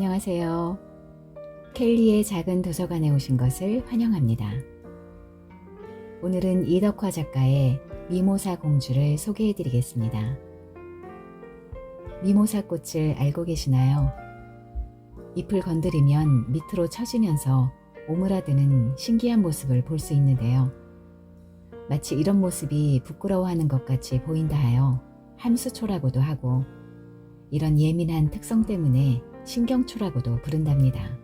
안녕하세요. 켈리의 작은 도서관에 오신 것을 환영합니다. 오늘은 이덕화 작가의 미모사 공주를 소개해 드리겠습니다. 미모사 꽃을 알고 계시나요? 잎을 건드리면 밑으로 처지면서 오므라드는 신기한 모습을 볼 수 있는데요. 마치 이런 모습이 부끄러워하는 것 같이 보인다 하여 함수초라고도 하고, 이런 예민한 특성 때문에 신경초라고도 부른답니다.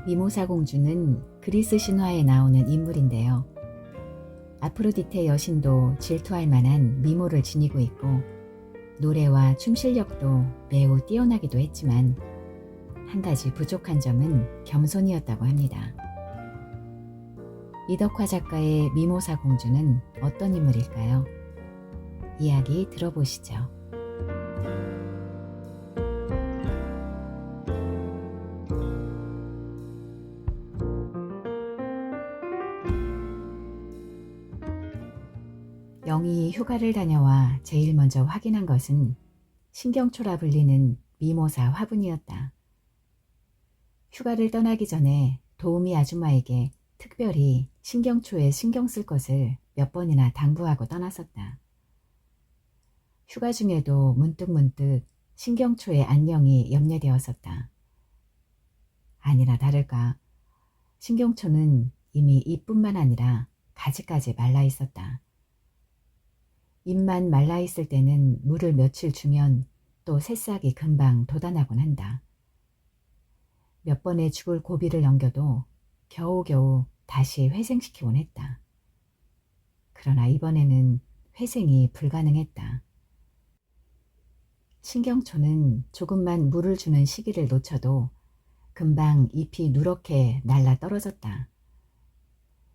미모사 공주는 그리스 신화에 나오는 인물인데요. 아프로디테 여신도 질투할 만한 미모를 지니고 있고, 노래와 춤 실력도 매우 뛰어나기도 했지만 한 가지 부족한 점은 겸손이었다고 합니다. 이덕화 작가의 미모사 공주는 어떤 인물일까요? 이야기 들어보시죠. 영이 휴가를 다녀와 제일 먼저 확인한 것은 신경초라 불리는 미모사 화분이었다. 휴가를 떠나기 전에 도우미 아줌마에게 특별히 신경초에 신경 쓸 것을 몇 번이나 당부하고 떠났었다. 휴가 중에도 문득문득 신경초의 안녕이 염려되었었다. 아니나 다를까 신경초는 이미 잎뿐만 아니라 가지까지 말라 있었다. 잎만 말라 있을 때는 물을 며칠 주면 또 새싹이 금방 돋아나곤 한다. 몇 번의 죽을 고비를 넘겨도 겨우겨우 다시 회생시키곤 했다. 그러나 이번에는 회생이 불가능했다. 신경초는 조금만 물을 주는 시기를 놓쳐도 금방 잎이 누렇게 날라 떨어졌다.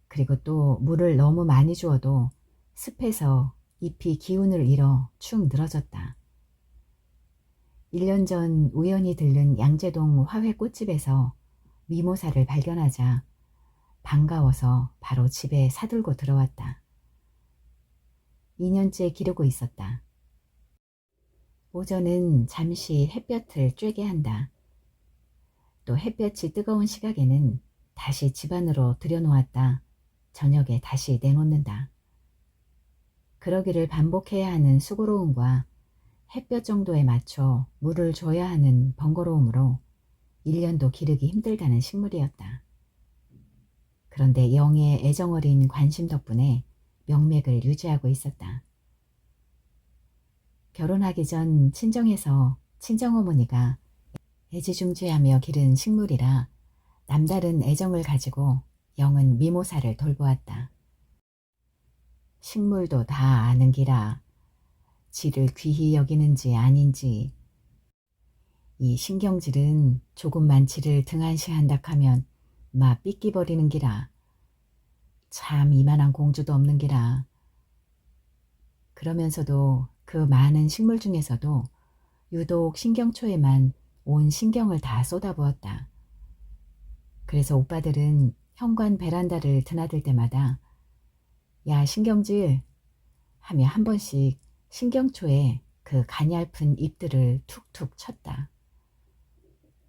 그리고 또 물을 너무 많이 주어도 습해서 잎이 기운을 잃어 축 늘어졌다. 1년 전 우연히 들른 양재동 화훼 꽃집에서 미모사를 발견하자 반가워서 바로 집에 사들고 들어왔다. 2년째 기르고 있었다. 오전은 잠시 햇볕을 쬐게 한다. 또 햇볕이 뜨거운 시각에는 다시 집 안으로 들여놓았다 저녁에 다시 내놓는다. 그러기를 반복해야 하는 수고로움과 햇볕 정도에 맞춰 물을 줘야 하는 번거로움으로 1년도 기르기 힘들다는 식물이었다. 그런데 영의 애정어린 관심 덕분에 명맥을 유지하고 있었다. 결혼하기 전 친정에서 친정어머니가 애지중지하며 기른 식물이라 남다른 애정을 가지고 영은 미모사를 돌보았다. 식물도 다 아는 기라 지를 귀히 여기는지 아닌지, 이 신경질은 조금만 지를 등한시한다 하면 막 삐끼버리는 기라. 참 이만한 공주도 없는 기라. 그러면서도 그 많은 식물 중에서도 유독 신경초에만 온 신경을 다 쏟아부었다. 그래서 오빠들은 현관 베란다를 드나들 때마다 야 신경질 하며 한 번씩 신경초에 그 가냘픈 잎들을 툭툭 쳤다.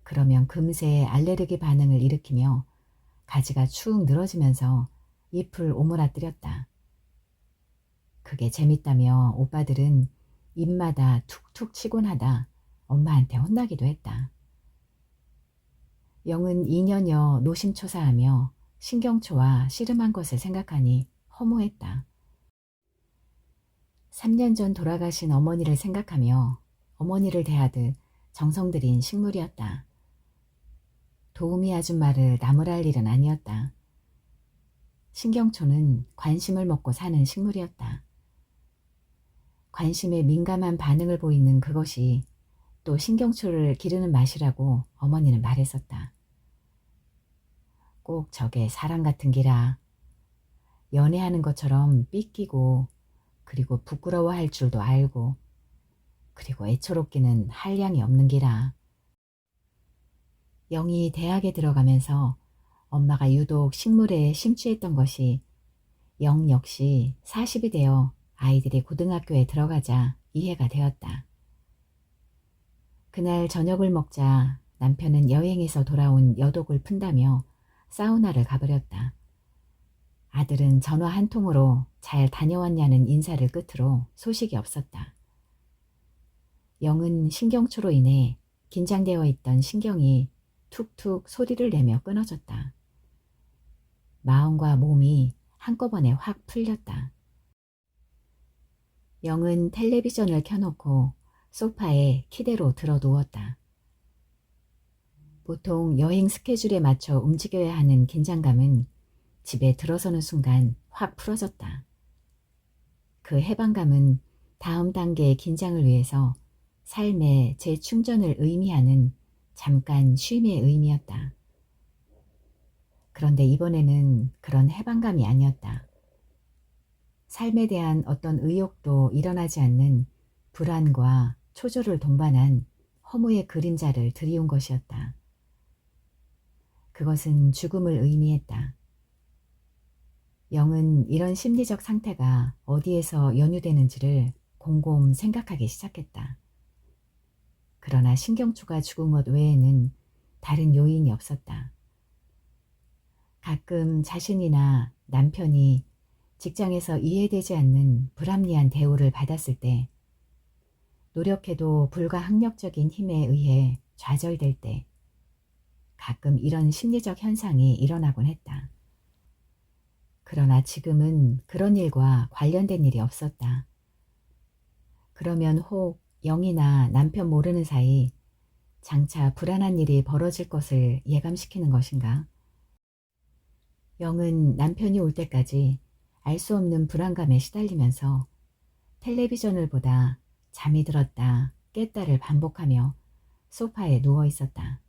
그러면 금세 알레르기 반응을 일으키며 가지가 축 늘어지면서 잎을 오므라뜨렸다. 그게 재밌다며 오빠들은 잎마다 툭툭 치곤 하다 엄마한테 혼나기도 했다. 영은 2년여 노심초사하며 신경초와 씨름한 것을 생각하니 허무했다. 3년 전 돌아가신 어머니를 생각하며 어머니를 대하듯 정성 들인 식물이었다. 도우미 아줌마를 나무랄 일은 아니었다. 신경초는 관심을 먹고 사는 식물이었다. 관심에 민감한 반응을 보이는 그것이 또 신경초를 기르는 맛이라고 어머니는 말했었다. 꼭 저게 사람 같은 기라. 연애하는 것처럼 삐끼고 그리고 부끄러워할 줄도 알고 그리고 애초롭기는 한량이 없는 기라. 영이 대학에 들어가면서 엄마가 유독 식물에 심취했던 것이 영 역시 40이 되어 아이들이 고등학교에 들어가자 이해가 되었다. 그날 저녁을 먹자 남편은 여행에서 돌아온 여독을 푼다며 사우나를 가버렸다. 아들은 전화 한 통으로 잘 다녀왔냐는 인사를 끝으로 소식이 없었다. 영은 신경초로 인해 긴장되어 있던 신경이 툭툭 소리를 내며 끊어졌다. 마음과 몸이 한꺼번에 확 풀렸다. 영은 텔레비전을 켜놓고 소파에 기대로 들어 누웠다. 보통 여행 스케줄에 맞춰 움직여야 하는 긴장감은 집에 들어서는 순간 확 풀어졌다. 그 해방감은 다음 단계의 긴장을 위해서 삶의 재충전을 의미하는 잠깐 쉼의 의미였다. 그런데 이번에는 그런 해방감이 아니었다. 삶에 대한 어떤 의욕도 일어나지 않는 불안과 초조를 동반한 허무의 그림자를 드리운 것이었다. 그것은 죽음을 의미했다. 영은 이런 심리적 상태가 어디에서 연유되는지를 곰곰 생각하기 시작했다. 그러나 신경초가 죽은 것 외에는 다른 요인이 없었다. 가끔 자신이나 남편이 직장에서 이해되지 않는 불합리한 대우를 받았을 때, 노력해도 불가항력적인 힘에 의해 좌절될 때, 가끔 이런 심리적 현상이 일어나곤 했다. 그러나 지금은 그런 일과 관련된 일이 없었다. 그러면 혹 영이나 남편 모르는 사이 장차 불안한 일이 벌어질 것을 예감시키는 것인가? 영은 남편이 올 때까지 알 수 없는 불안감에 시달리면서 텔레비전을 보다 잠이 들었다 깼다를 반복하며 소파에 누워 있었다.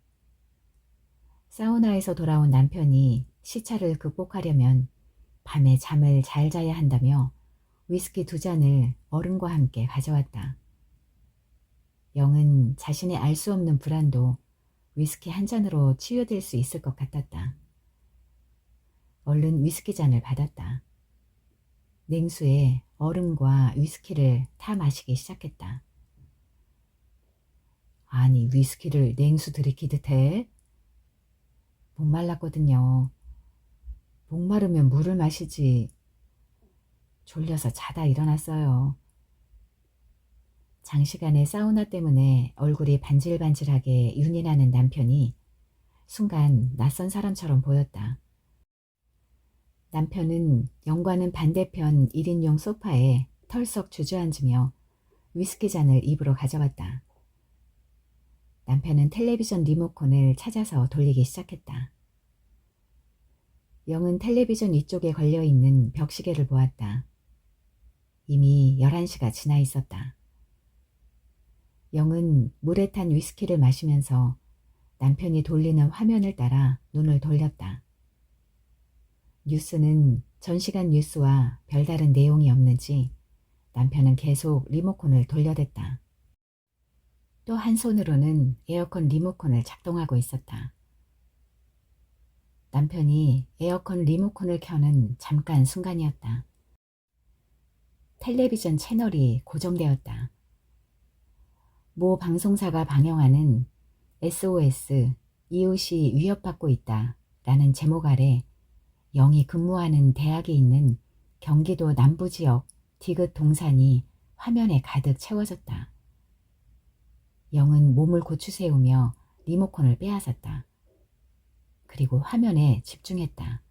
사우나에서 돌아온 남편이 시차를 극복하려면 밤에 잠을 잘 자야 한다며 위스키 2잔을 얼음과 함께 가져왔다. 영은 자신의 알 수 없는 불안도 위스키 한 잔으로 치유될 수 있을 것 같았다. 얼른 위스키 잔을 받았다. 냉수에 얼음과 위스키를 타 마시기 시작했다. 아니, 위스키를 냉수 들이키듯 해? 목말랐거든요. 목마르면 물을 마시지. 졸려서 자다 일어났어요. 장시간의 사우나 때문에 얼굴이 반질반질하게 윤이 나는 남편이 순간 낯선 사람처럼 보였다. 남편은 영과는 반대편 1인용 소파에 털썩 주저앉으며 위스키 잔을 입으로 가져왔다. 남편은 텔레비전 리모컨을 찾아서 돌리기 시작했다. 영은 텔레비전 위쪽에 걸려있는 벽시계를 보았다. 이미 11시가 지나 있었다. 영은 물에 탄 위스키를 마시면서 남편이 돌리는 화면을 따라 눈을 돌렸다. 뉴스는 전시간 뉴스와 별다른 내용이 없는지 남편은 계속 리모컨을 돌려댔다. 또 한 손으로는 에어컨 리모컨을 작동하고 있었다. 남편이 에어컨 리모컨을 켜는 잠깐 순간이었다. 텔레비전 채널이 고정되었다. 모 방송사가 방영하는 SOS 이웃이 위협받고 있다 라는 제목 아래 영이 근무하는 대학이 있는 경기도 남부지역 디귿 동산이 화면에 가득 채워졌다. 영은 몸을 고추 세우며 리모컨을 빼앗았다. 그리고 화면에 집중했다.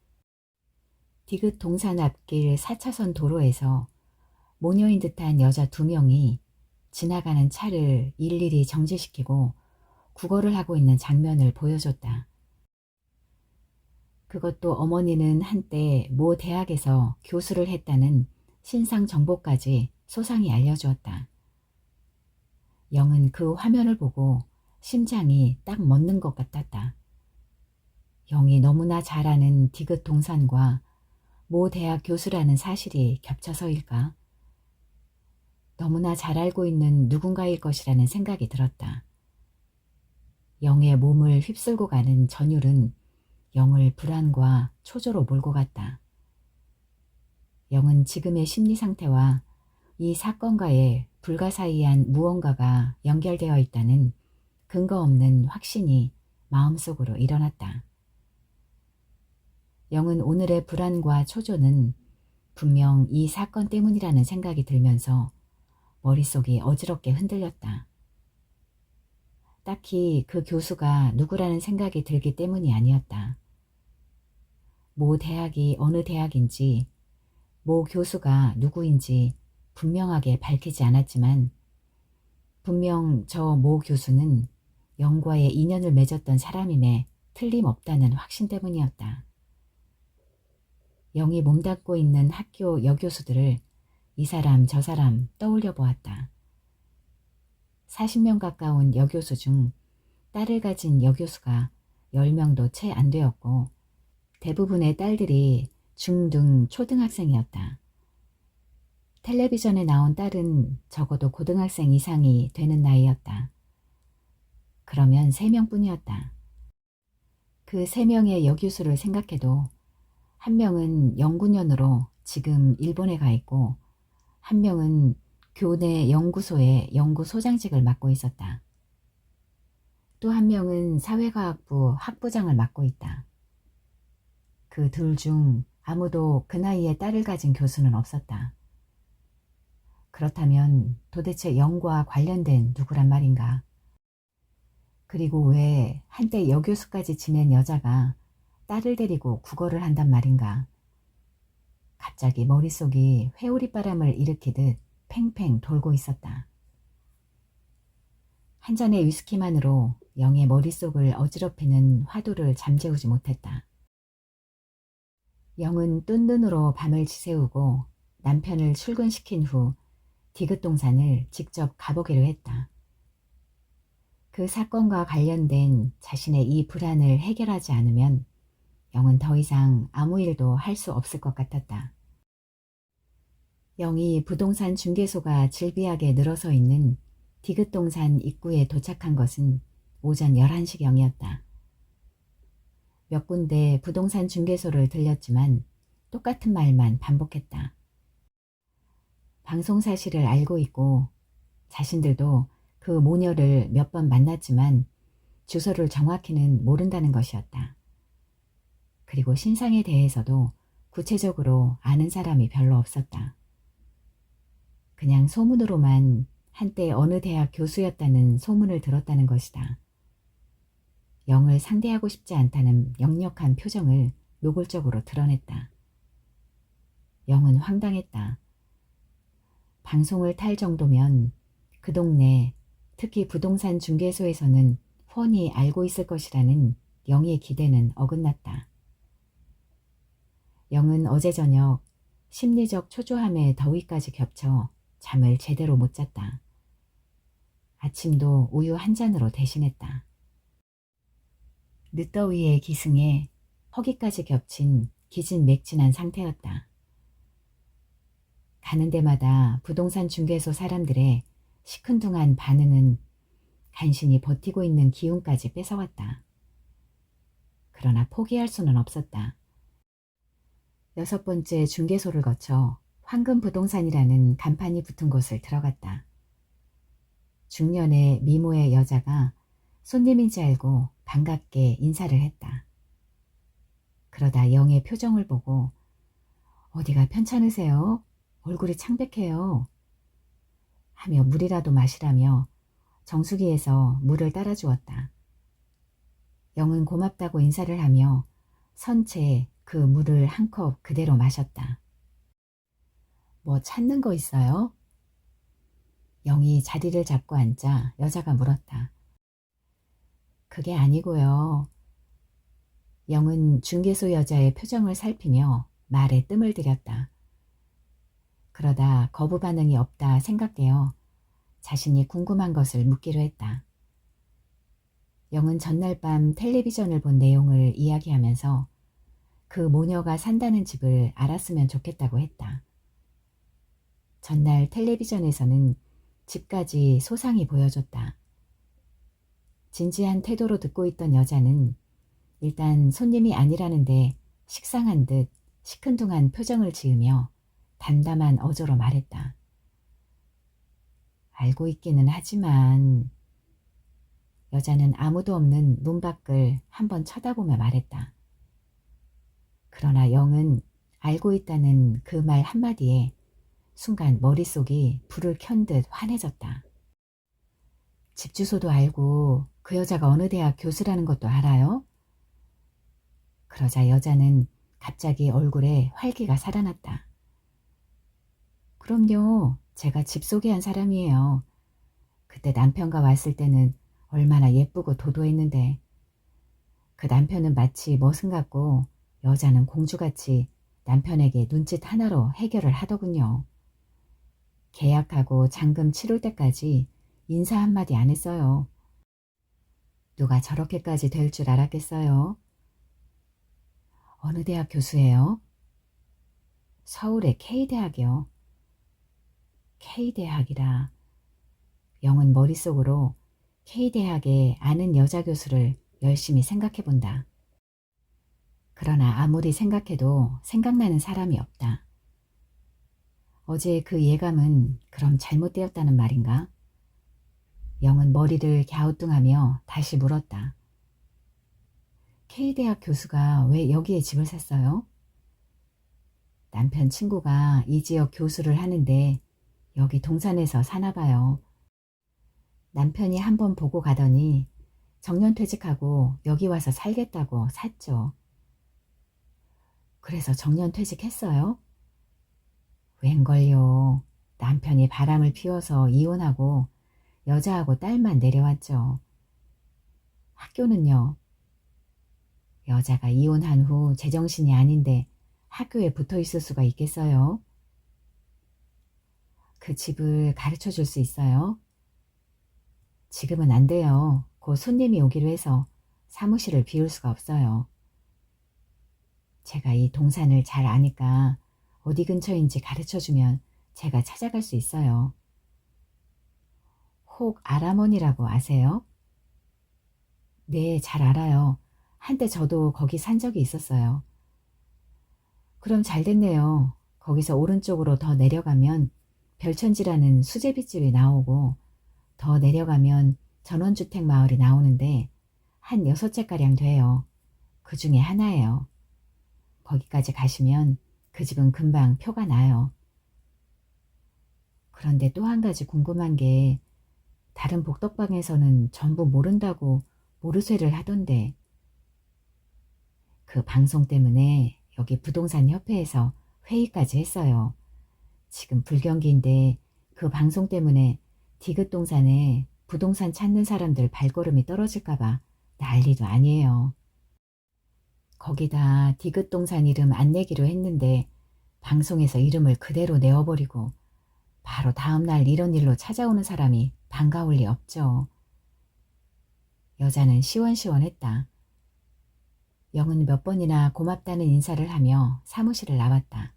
디귿 동산 앞길 4차선 도로에서 모녀인 듯한 여자 2명이 지나가는 차를 일일이 정지시키고 구걸을 하고 있는 장면을 보여줬다. 그것도 어머니는 한때 모 대학에서 교수를 했다는 신상 정보까지 소상히 알려주었다. 영은 그 화면을 보고 심장이 딱 멎는 것 같았다. 영이 너무나 잘 아는 디귿 동산과 모 대학 교수라는 사실이 겹쳐서일까? 너무나 잘 알고 있는 누군가일 것이라는 생각이 들었다. 영의 몸을 휩쓸고 가는 전율은 영을 불안과 초조로 몰고 갔다. 영은 지금의 심리 상태와 이 사건과의 불가사의한 무언가가 연결되어 있다는 근거 없는 확신이 마음속으로 일어났다. 영은 오늘의 불안과 초조는 분명 이 사건 때문이라는 생각이 들면서 머릿속이 어지럽게 흔들렸다. 딱히 그 교수가 누구라는 생각이 들기 때문이 아니었다. 모 대학이 어느 대학인지, 모 교수가 누구인지 분명하게 밝히지 않았지만 분명 저 모 교수는 영과의 인연을 맺었던 사람임에 틀림없다는 확신 때문이었다. 영이 몸담고 있는 학교 여교수들을 이 사람 저 사람 떠올려 보았다. 40명 가까운 여교수 중 딸을 가진 여교수가 10명도 채 안 되었고 대부분의 딸들이 중등 초등학생이었다. 텔레비전에 나온 딸은 적어도 고등학생 이상이 되는 나이였다. 그러면 3명뿐이었다. 그 3명의 여교수를 생각해도 한 명은 연구년으로 지금 일본에 가 있고 한 명은 교내 연구소의 연구소장직을 맡고 있었다. 또 한 명은 사회과학부 학부장을 맡고 있다. 그 둘 중 아무도 그 나이에 딸을 가진 교수는 없었다. 그렇다면 도대체 영과 관련된 누구란 말인가? 그리고 왜 한때 여교수까지 지낸 여자가 딸을 데리고 국어를 한단 말인가? 갑자기 머릿속이 회오리바람을 일으키듯 팽팽 돌고 있었다. 한 잔의 위스키만으로 영의 머릿속을 어지럽히는 화두를 잠재우지 못했다. 영은 뜬 눈으로 밤을 지새우고 남편을 출근시킨 후 디귿동산을 직접 가보기로 했다. 그 사건과 관련된 자신의 이 불안을 해결하지 않으면 영은 더 이상 아무 일도 할 수 없을 것 같았다. 영이 부동산 중개소가 질비하게 늘어서 있는 디귿동산 입구에 도착한 것은 오전 11시경이었다. 몇 군데 부동산 중개소를 들렸지만 똑같은 말만 반복했다. 방송 사실을 알고 있고 자신들도 그 모녀를 몇 번 만났지만 주소를 정확히는 모른다는 것이었다. 그리고 신상에 대해서도 구체적으로 아는 사람이 별로 없었다. 그냥 소문으로만 한때 어느 대학 교수였다는 소문을 들었다는 것이다. 영을 상대하고 싶지 않다는 역력한 표정을 노골적으로 드러냈다. 영은 황당했다. 방송을 탈 정도면 그 동네, 특히 부동산 중개소에서는 훤히 알고 있을 것이라는 영의 기대는 어긋났다. 영은 어제 저녁 심리적 초조함에 더위까지 겹쳐 잠을 제대로 못 잤다. 아침도 우유 한 잔으로 대신했다. 늦더위에 기승해 허기까지 겹친 기진맥진한 상태였다. 가는 데마다 부동산 중개소 사람들의 시큰둥한 반응은 간신히 버티고 있는 기운까지 뺏어왔다. 그러나 포기할 수는 없었다. 6번째 중개소를 거쳐 황금부동산이라는 간판이 붙은 곳을 들어갔다. 중년의 미모의 여자가 손님인지 알고 반갑게 인사를 했다. 그러다 영의 표정을 보고 어디가 편찮으세요? 얼굴이 창백해요. 하며 물이라도 마시라며 정수기에서 물을 따라주었다. 영은 고맙다고 인사를 하며 선채 그 물을 한 컵 그대로 마셨다. 뭐 찾는 거 있어요? 영이 자리를 잡고 앉자 여자가 물었다. 그게 아니고요. 영은 중개소 여자의 표정을 살피며 말에 뜸을 들였다. 그러다 거부 반응이 없다 생각되어 자신이 궁금한 것을 묻기로 했다. 영은 전날 밤 텔레비전을 본 내용을 이야기하면서 그 모녀가 산다는 집을 알았으면 좋겠다고 했다. 전날 텔레비전에서는 집까지 소상히 보여줬다. 진지한 태도로 듣고 있던 여자는 일단 손님이 아니라는데 식상한 듯 시큰둥한 표정을 지으며 담담한 어조로 말했다. 알고 있기는 하지만 여자는 아무도 없는 문 밖을 한번 쳐다보며 말했다. 그러나 영은 알고 있다는 그 말 한마디에 순간 머릿속이 불을 켠 듯 환해졌다. 집 주소도 알고 그 여자가 어느 대학 교수라는 것도 알아요? 그러자 여자는 갑자기 얼굴에 활기가 살아났다. 그럼요. 제가 집 소개한 사람이에요. 그때 남편과 왔을 때는 얼마나 예쁘고 도도했는데 그 남편은 마치 머슴 같고 여자는 공주같이 남편에게 눈짓 하나로 해결을 하더군요. 계약하고 잔금 치를 때까지 인사 한마디 안 했어요. 누가 저렇게까지 될 줄 알았겠어요? 어느 대학 교수예요? 서울의 K대학이요. K대학이라. 영은 머릿속으로 K대학의 아는 여자 교수를 열심히 생각해 본다. 그러나 아무리 생각해도 생각나는 사람이 없다. 어제 그 예감은 그럼 잘못되었다는 말인가? 영은 머리를 갸우뚱하며 다시 물었다. K대학 교수가 왜 여기에 집을 샀어요? 남편 친구가 이 지역 교수를 하는데 여기 동산에서 사나 봐요. 남편이 한번 보고 가더니 정년퇴직하고 여기 와서 살겠다고 샀죠. 그래서 정년퇴직했어요? 웬걸요. 남편이 바람을 피워서 이혼하고 여자하고 딸만 내려왔죠. 학교는요? 여자가 이혼한 후 제정신이 아닌데 학교에 붙어 있을 수가 있겠어요? 그 집을 가르쳐 줄 수 있어요? 지금은 안 돼요. 곧 손님이 오기로 해서 사무실을 비울 수가 없어요. 제가 이 동산을 잘 아니까 어디 근처인지 가르쳐주면 제가 찾아갈 수 있어요. 혹 아라몬이라고 아세요? 네, 잘 알아요. 한때 저도 거기 산 적이 있었어요. 그럼 잘 됐네요. 거기서 오른쪽으로 더 내려가면 별천지라는 수제비집이 나오고 더 내려가면 전원주택 마을이 나오는데 한 6채가량 돼요. 그 중에 하나예요. 거기까지 가시면 그 집은 금방 표가 나요. 그런데 또 한 가지 궁금한 게 다른 복덕방에서는 전부 모른다고 모르쇠를 하던데 그 방송 때문에 여기 부동산 협회에서 회의까지 했어요. 지금 불경기인데 그 방송 때문에 디귿동산에 부동산 찾는 사람들 발걸음이 떨어질까봐 난리도 아니에요. 거기다 디귿동산 이름 안 내기로 했는데 방송에서 이름을 그대로 내어버리고 바로 다음날 이런 일로 찾아오는 사람이 반가울 리 없죠. 여자는 시원시원했다. 영은 몇 번이나 고맙다는 인사를 하며 사무실을 나왔다.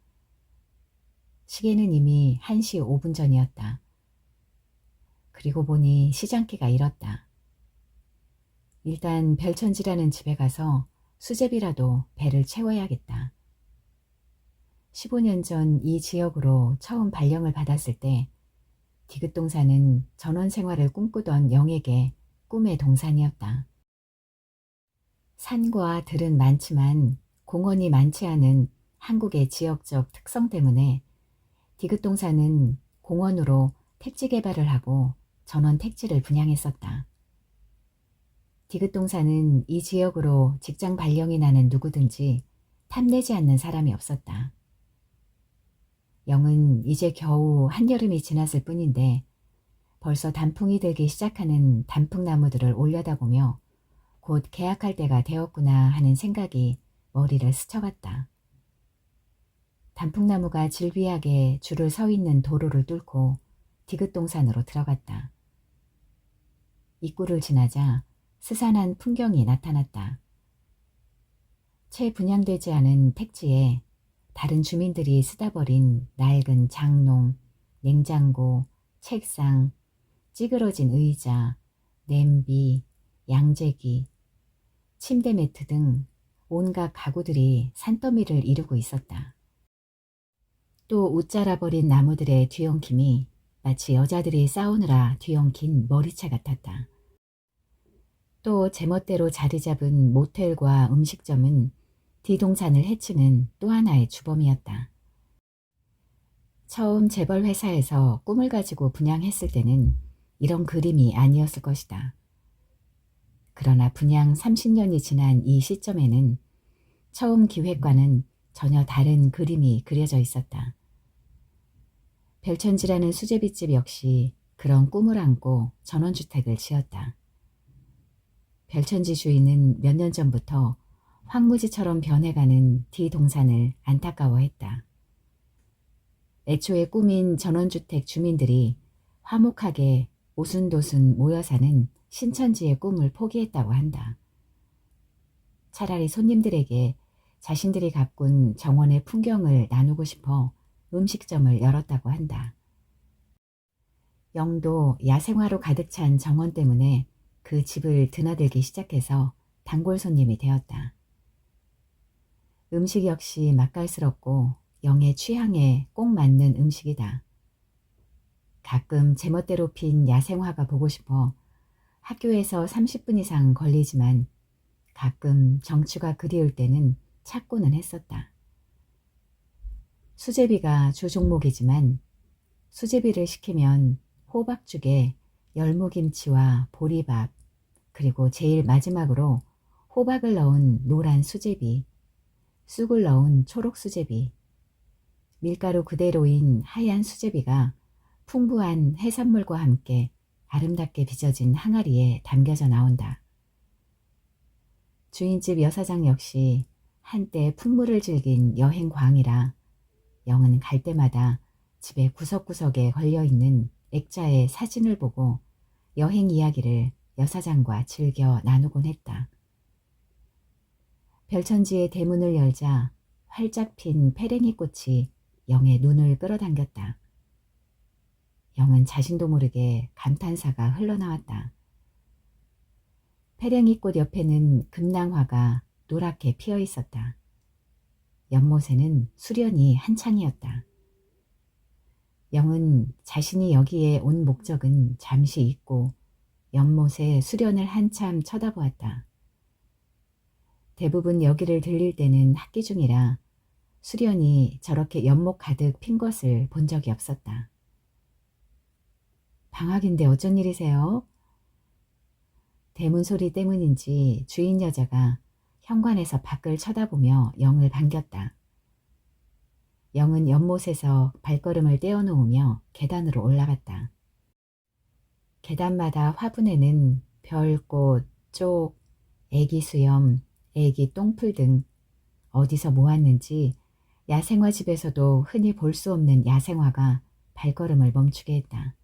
시계는 이미 1시 5분 전이었다. 그리고 보니 시장기가 ir었다. 일단 별천지라는 집에 가서 수제비라도 배를 채워야겠다. 15년 전 이 지역으로 처음 발령을 받았을 때 디귿동산은 전원 생활을 꿈꾸던 영에게 꿈의 동산이었다. 산과 들은 많지만 공원이 많지 않은 한국의 지역적 특성 때문에 디귿동산은 공원으로 택지 개발을 하고 전원 택지를 분양했었다. 디귿동산은 이 지역으로 직장 발령이 나는 누구든지 탐내지 않는 사람이 없었다. 영은 이제 겨우 한여름이 지났을 뿐인데 벌써 단풍이 들기 시작하는 단풍나무들을 올려다보며 곧 계약할 때가 되었구나 하는 생각이 머리를 스쳐갔다. 단풍나무가 질비하게 줄을 서 있는 도로를 뚫고 디귿동산으로 들어갔다. 입구를 지나자 스산한 풍경이 나타났다. 채 분양되지 않은 택지에 다른 주민들이 쓰다 버린 낡은 장롱, 냉장고, 책상, 찌그러진 의자, 냄비, 양재기, 침대 매트 등 온갖 가구들이 산더미를 이루고 있었다. 또 웃자라 버린 나무들의 뒤엉킴이 마치 여자들이 싸우느라 뒤엉킨 머리채 같았다. 또 제멋대로 자리 잡은 모텔과 음식점은 디동산을 해치는 또 하나의 주범이었다. 처음 재벌 회사에서 꿈을 가지고 분양했을 때는 이런 그림이 아니었을 것이다. 그러나 분양 30년이 지난 이 시점에는 처음 기획과는 전혀 다른 그림이 그려져 있었다. 별천지라는 수제비집 역시 그런 꿈을 안고 전원주택을 지었다. 별천지 주인은 몇 년 전부터 황무지처럼 변해가는 디동산을 안타까워했다. 애초에 꿈인 전원주택 주민들이 화목하게 오순도순 모여 사는 신천지의 꿈을 포기했다고 한다. 차라리 손님들에게 자신들이 가꾼 정원의 풍경을 나누고 싶어 음식점을 열었다고 한다. 영도 야생화로 가득 찬 정원 때문에 그 집을 드나들기 시작해서 단골 손님이 되었다. 음식 역시 맛깔스럽고 영의 취향에 꼭 맞는 음식이다. 가끔 제멋대로 핀 야생화가 보고 싶어 학교에서 30분 이상 걸리지만 가끔 정취가 그리울 때는 찾고는 했었다. 수제비가 주 종목이지만 수제비를 시키면 호박죽에 열무김치와 보리밥, 그리고 제일 마지막으로 호박을 넣은 노란 수제비, 쑥을 넣은 초록 수제비, 밀가루 그대로인 하얀 수제비가 풍부한 해산물과 함께 아름답게 빚어진 항아리에 담겨져 나온다. 주인집 여사장 역시 한때 풍물을 즐긴 여행광이라 영은 갈 때마다 집의 구석구석에 걸려있는 액자의 사진을 보고 여행 이야기를 여사장과 즐겨 나누곤 했다. 별천지의 대문을 열자 활짝 핀 페랭이 꽃이 영의 눈을 끌어당겼다. 영은 자신도 모르게 감탄사가 흘러나왔다. 페랭이 꽃 옆에는 금낭화가 노랗게 피어 있었다. 연못에는 수련이 한창이었다. 영은 자신이 여기에 온 목적은 잠시 잊고 연못에 수련을 한참 쳐다보았다. 대부분 여기를 들릴 때는 학기 중이라 수련이 저렇게 연못 가득 핀 것을 본 적이 없었다. 방학인데 어쩐 일이세요? 대문 소리 때문인지 주인 여자가 현관에서 밖을 쳐다보며 영을 반겼다. 영은 연못에서 발걸음을 떼어놓으며 계단으로 올라갔다. 계단마다 화분에는 별꽃, 쪽, 애기 수염, 애기 똥풀 등 어디서 모았는지 야생화 집에서도 흔히 볼 수 없는 야생화가 발걸음을 멈추게 했다.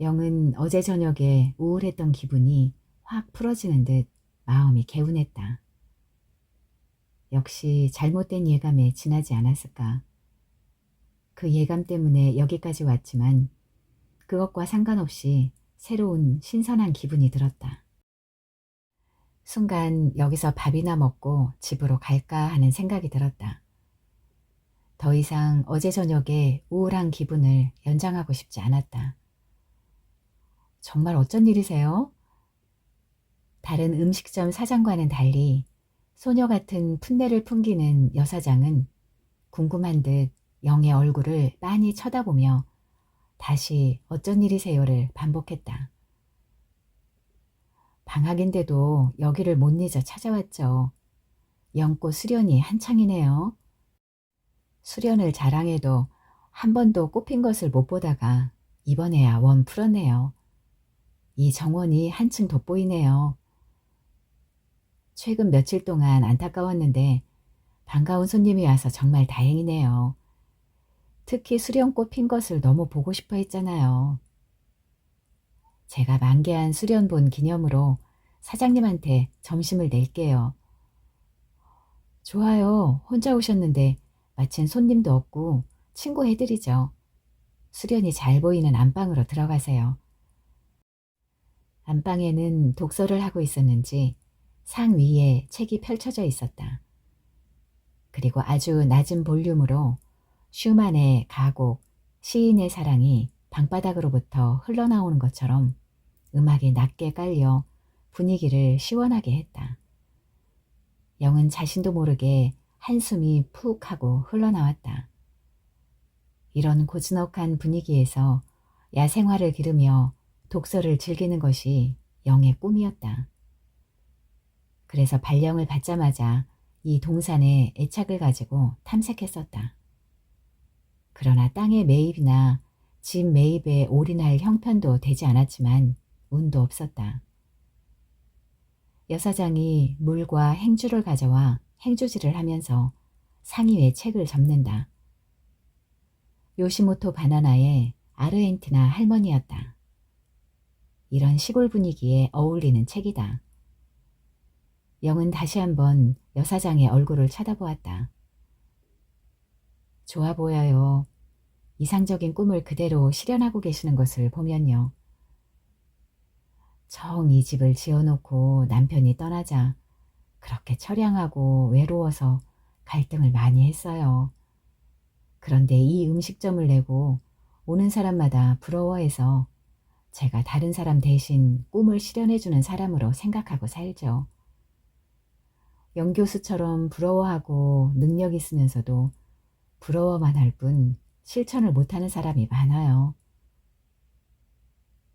영은 어제 저녁에 우울했던 기분이 확 풀어지는 듯 마음이 개운했다. 역시 잘못된 예감에 지나지 않았을까. 그 예감 때문에 여기까지 왔지만 그것과 상관없이 새로운 신선한 기분이 들었다. 순간 여기서 밥이나 먹고 집으로 갈까 하는 생각이 들었다. 더 이상 어제 저녁에 우울한 기분을 연장하고 싶지 않았다. 정말 어쩐 일이세요? 다른 음식점 사장과는 달리 소녀 같은 풋내를 풍기는 여사장은 궁금한 듯 영의 얼굴을 빤히 쳐다보며 다시 어쩐 일이세요를 반복했다. 방학인데도 여기를 못 잊어 찾아왔죠. 영꽃 수련이 한창이네요. 수련을 자랑해도 한 번도 꽃핀 것을 못 보다가 이번에야 원 풀었네요. 이 정원이 한층 돋보이네요. 최근 며칠 동안 안타까웠는데 반가운 손님이 와서 정말 다행이네요. 특히 수련꽃 핀 것을 너무 보고 싶어 했잖아요. 제가 만개한 수련 본 기념으로 사장님한테 점심을 낼게요. 좋아요. 혼자 오셨는데 마침 손님도 없고 친구 해드리죠. 수련이 잘 보이는 안방으로 들어가세요. 안방에는 독서를 하고 있었는지 상 위에 책이 펼쳐져 있었다. 그리고 아주 낮은 볼륨으로 슈만의 가곡, 시인의 사랑이 방바닥으로부터 흘러나오는 것처럼 음악이 낮게 깔려 분위기를 시원하게 했다. 영은 자신도 모르게 한숨이 푹 하고 흘러나왔다. 이런 고즈넉한 분위기에서 야생화를 기르며 독서를 즐기는 것이 영의 꿈이었다. 그래서 발령을 받자마자 이 동산에 애착을 가지고 탐색했었다. 그러나 땅의 매입이나 집 매입에 올인할 형편도 되지 않았지만 운도 없었다. 여사장이 물과 행주를 가져와 행주질을 하면서 상의에 책을 접는다. 요시모토 바나나의 아르헨티나 할머니였다. 이런 시골 분위기에 어울리는 책이다. 영은 다시 한번 여사장의 얼굴을 쳐다보았다. 좋아 보여요. 이상적인 꿈을 그대로 실현하고 계시는 것을 보면요. 처음 이 집을 지어놓고 남편이 떠나자 그렇게 처량하고 외로워서 갈등을 많이 했어요. 그런데 이 음식점을 내고 오는 사람마다 부러워해서 제가 다른 사람 대신 꿈을 실현해주는 사람으로 생각하고 살죠. 영 교수처럼 부러워하고 능력 있으면서도 부러워만 할 뿐 실천을 못하는 사람이 많아요.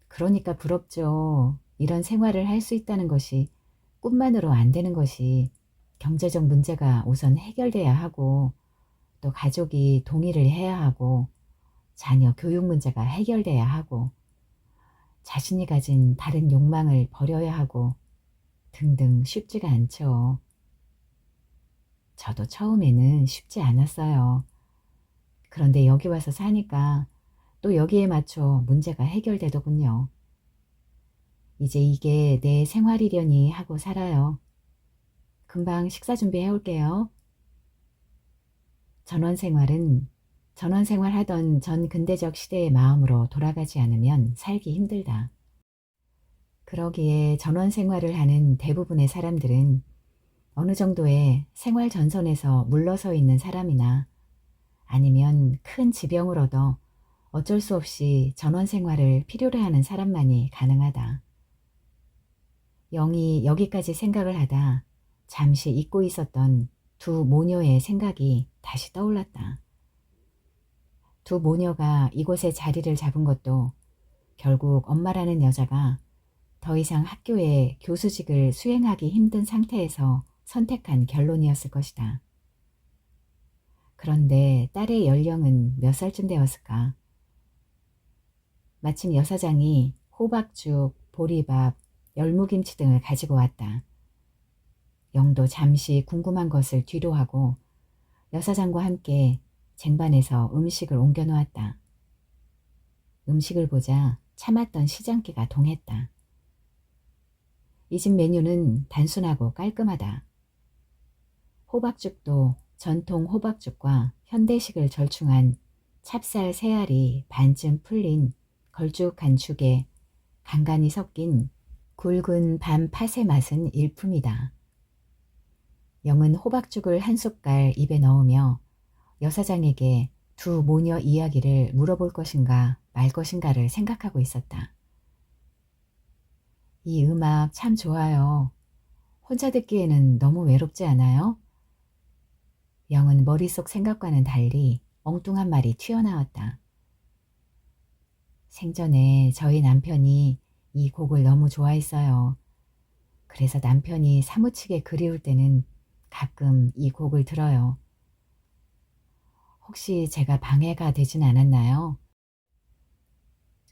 그러니까 부럽죠. 이런 생활을 할 수 있다는 것이 꿈만으로 안 되는 것이 경제적 문제가 우선 해결돼야 하고 또 가족이 동의를 해야 하고 자녀 교육 문제가 해결돼야 하고 자신이 가진 다른 욕망을 버려야 하고 등등 쉽지가 않죠. 저도 처음에는 쉽지 않았어요. 그런데 여기 와서 사니까 또 여기에 맞춰 문제가 해결되더군요. 이제 이게 내 생활이려니 하고 살아요. 금방 식사 준비해 올게요. 전원생활 하던 전 근대적 시대의 마음으로 돌아가지 않으면 살기 힘들다. 그러기에 전원생활을 하는 대부분의 사람들은 어느 정도의 생활 전선에서 물러서 있는 사람이나 아니면 큰 지병을 얻어 어쩔 수 없이 전원생활을 필요로 하는 사람만이 가능하다. 영이 여기까지 생각을 하다 잠시 잊고 있었던 두 모녀의 생각이 다시 떠올랐다. 두 모녀가 이곳에 자리를 잡은 것도 결국 엄마라는 여자가 더 이상 학교에 교수직을 수행하기 힘든 상태에서 선택한 결론이었을 것이다. 그런데 딸의 연령은 몇 살쯤 되었을까? 마침 여사장이 호박죽, 보리밥, 열무김치 등을 가지고 왔다. 영도 잠시 궁금한 것을 뒤로 하고 여사장과 함께 쟁반에서 음식을 옮겨 놓았다. 음식을 보자 참았던 시장기가 동했다. 이 집 메뉴는 단순하고 깔끔하다. 호박죽도 전통 호박죽과 현대식을 절충한 찹쌀 새알이 반쯤 풀린 걸쭉한 죽에 간간히 섞인 굵은 밤 팥의 맛은 일품이다. 영은 호박죽을 한 숟갈 입에 넣으며 여사장에게 두 모녀 이야기를 물어볼 것인가 말 것인가를 생각하고 있었다. 이 음악 참 좋아요. 혼자 듣기에는 너무 외롭지 않아요? 영은 머릿속 생각과는 달리 엉뚱한 말이 튀어나왔다. 생전에 저희 남편이 이 곡을 너무 좋아했어요. 그래서 남편이 사무치게 그리울 때는 가끔 이 곡을 들어요. 혹시 제가 방해가 되진 않았나요?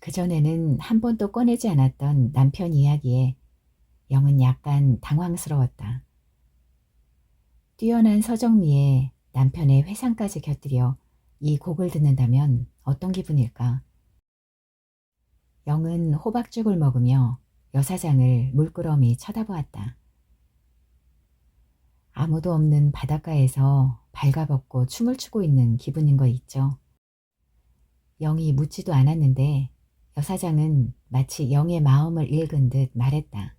그전에는 한 번도 꺼내지 않았던 남편 이야기에 영은 약간 당황스러웠다. 뛰어난 서정미에 남편의 회상까지 곁들여 이 곡을 듣는다면 어떤 기분일까? 영은 호박죽을 먹으며 여사장을 물끄러미 쳐다보았다. 아무도 없는 바닷가에서 발가벗고 춤을 추고 있는 기분인 거 있죠. 영이 묻지도 않았는데 여사장은 마치 영의 마음을 읽은 듯 말했다.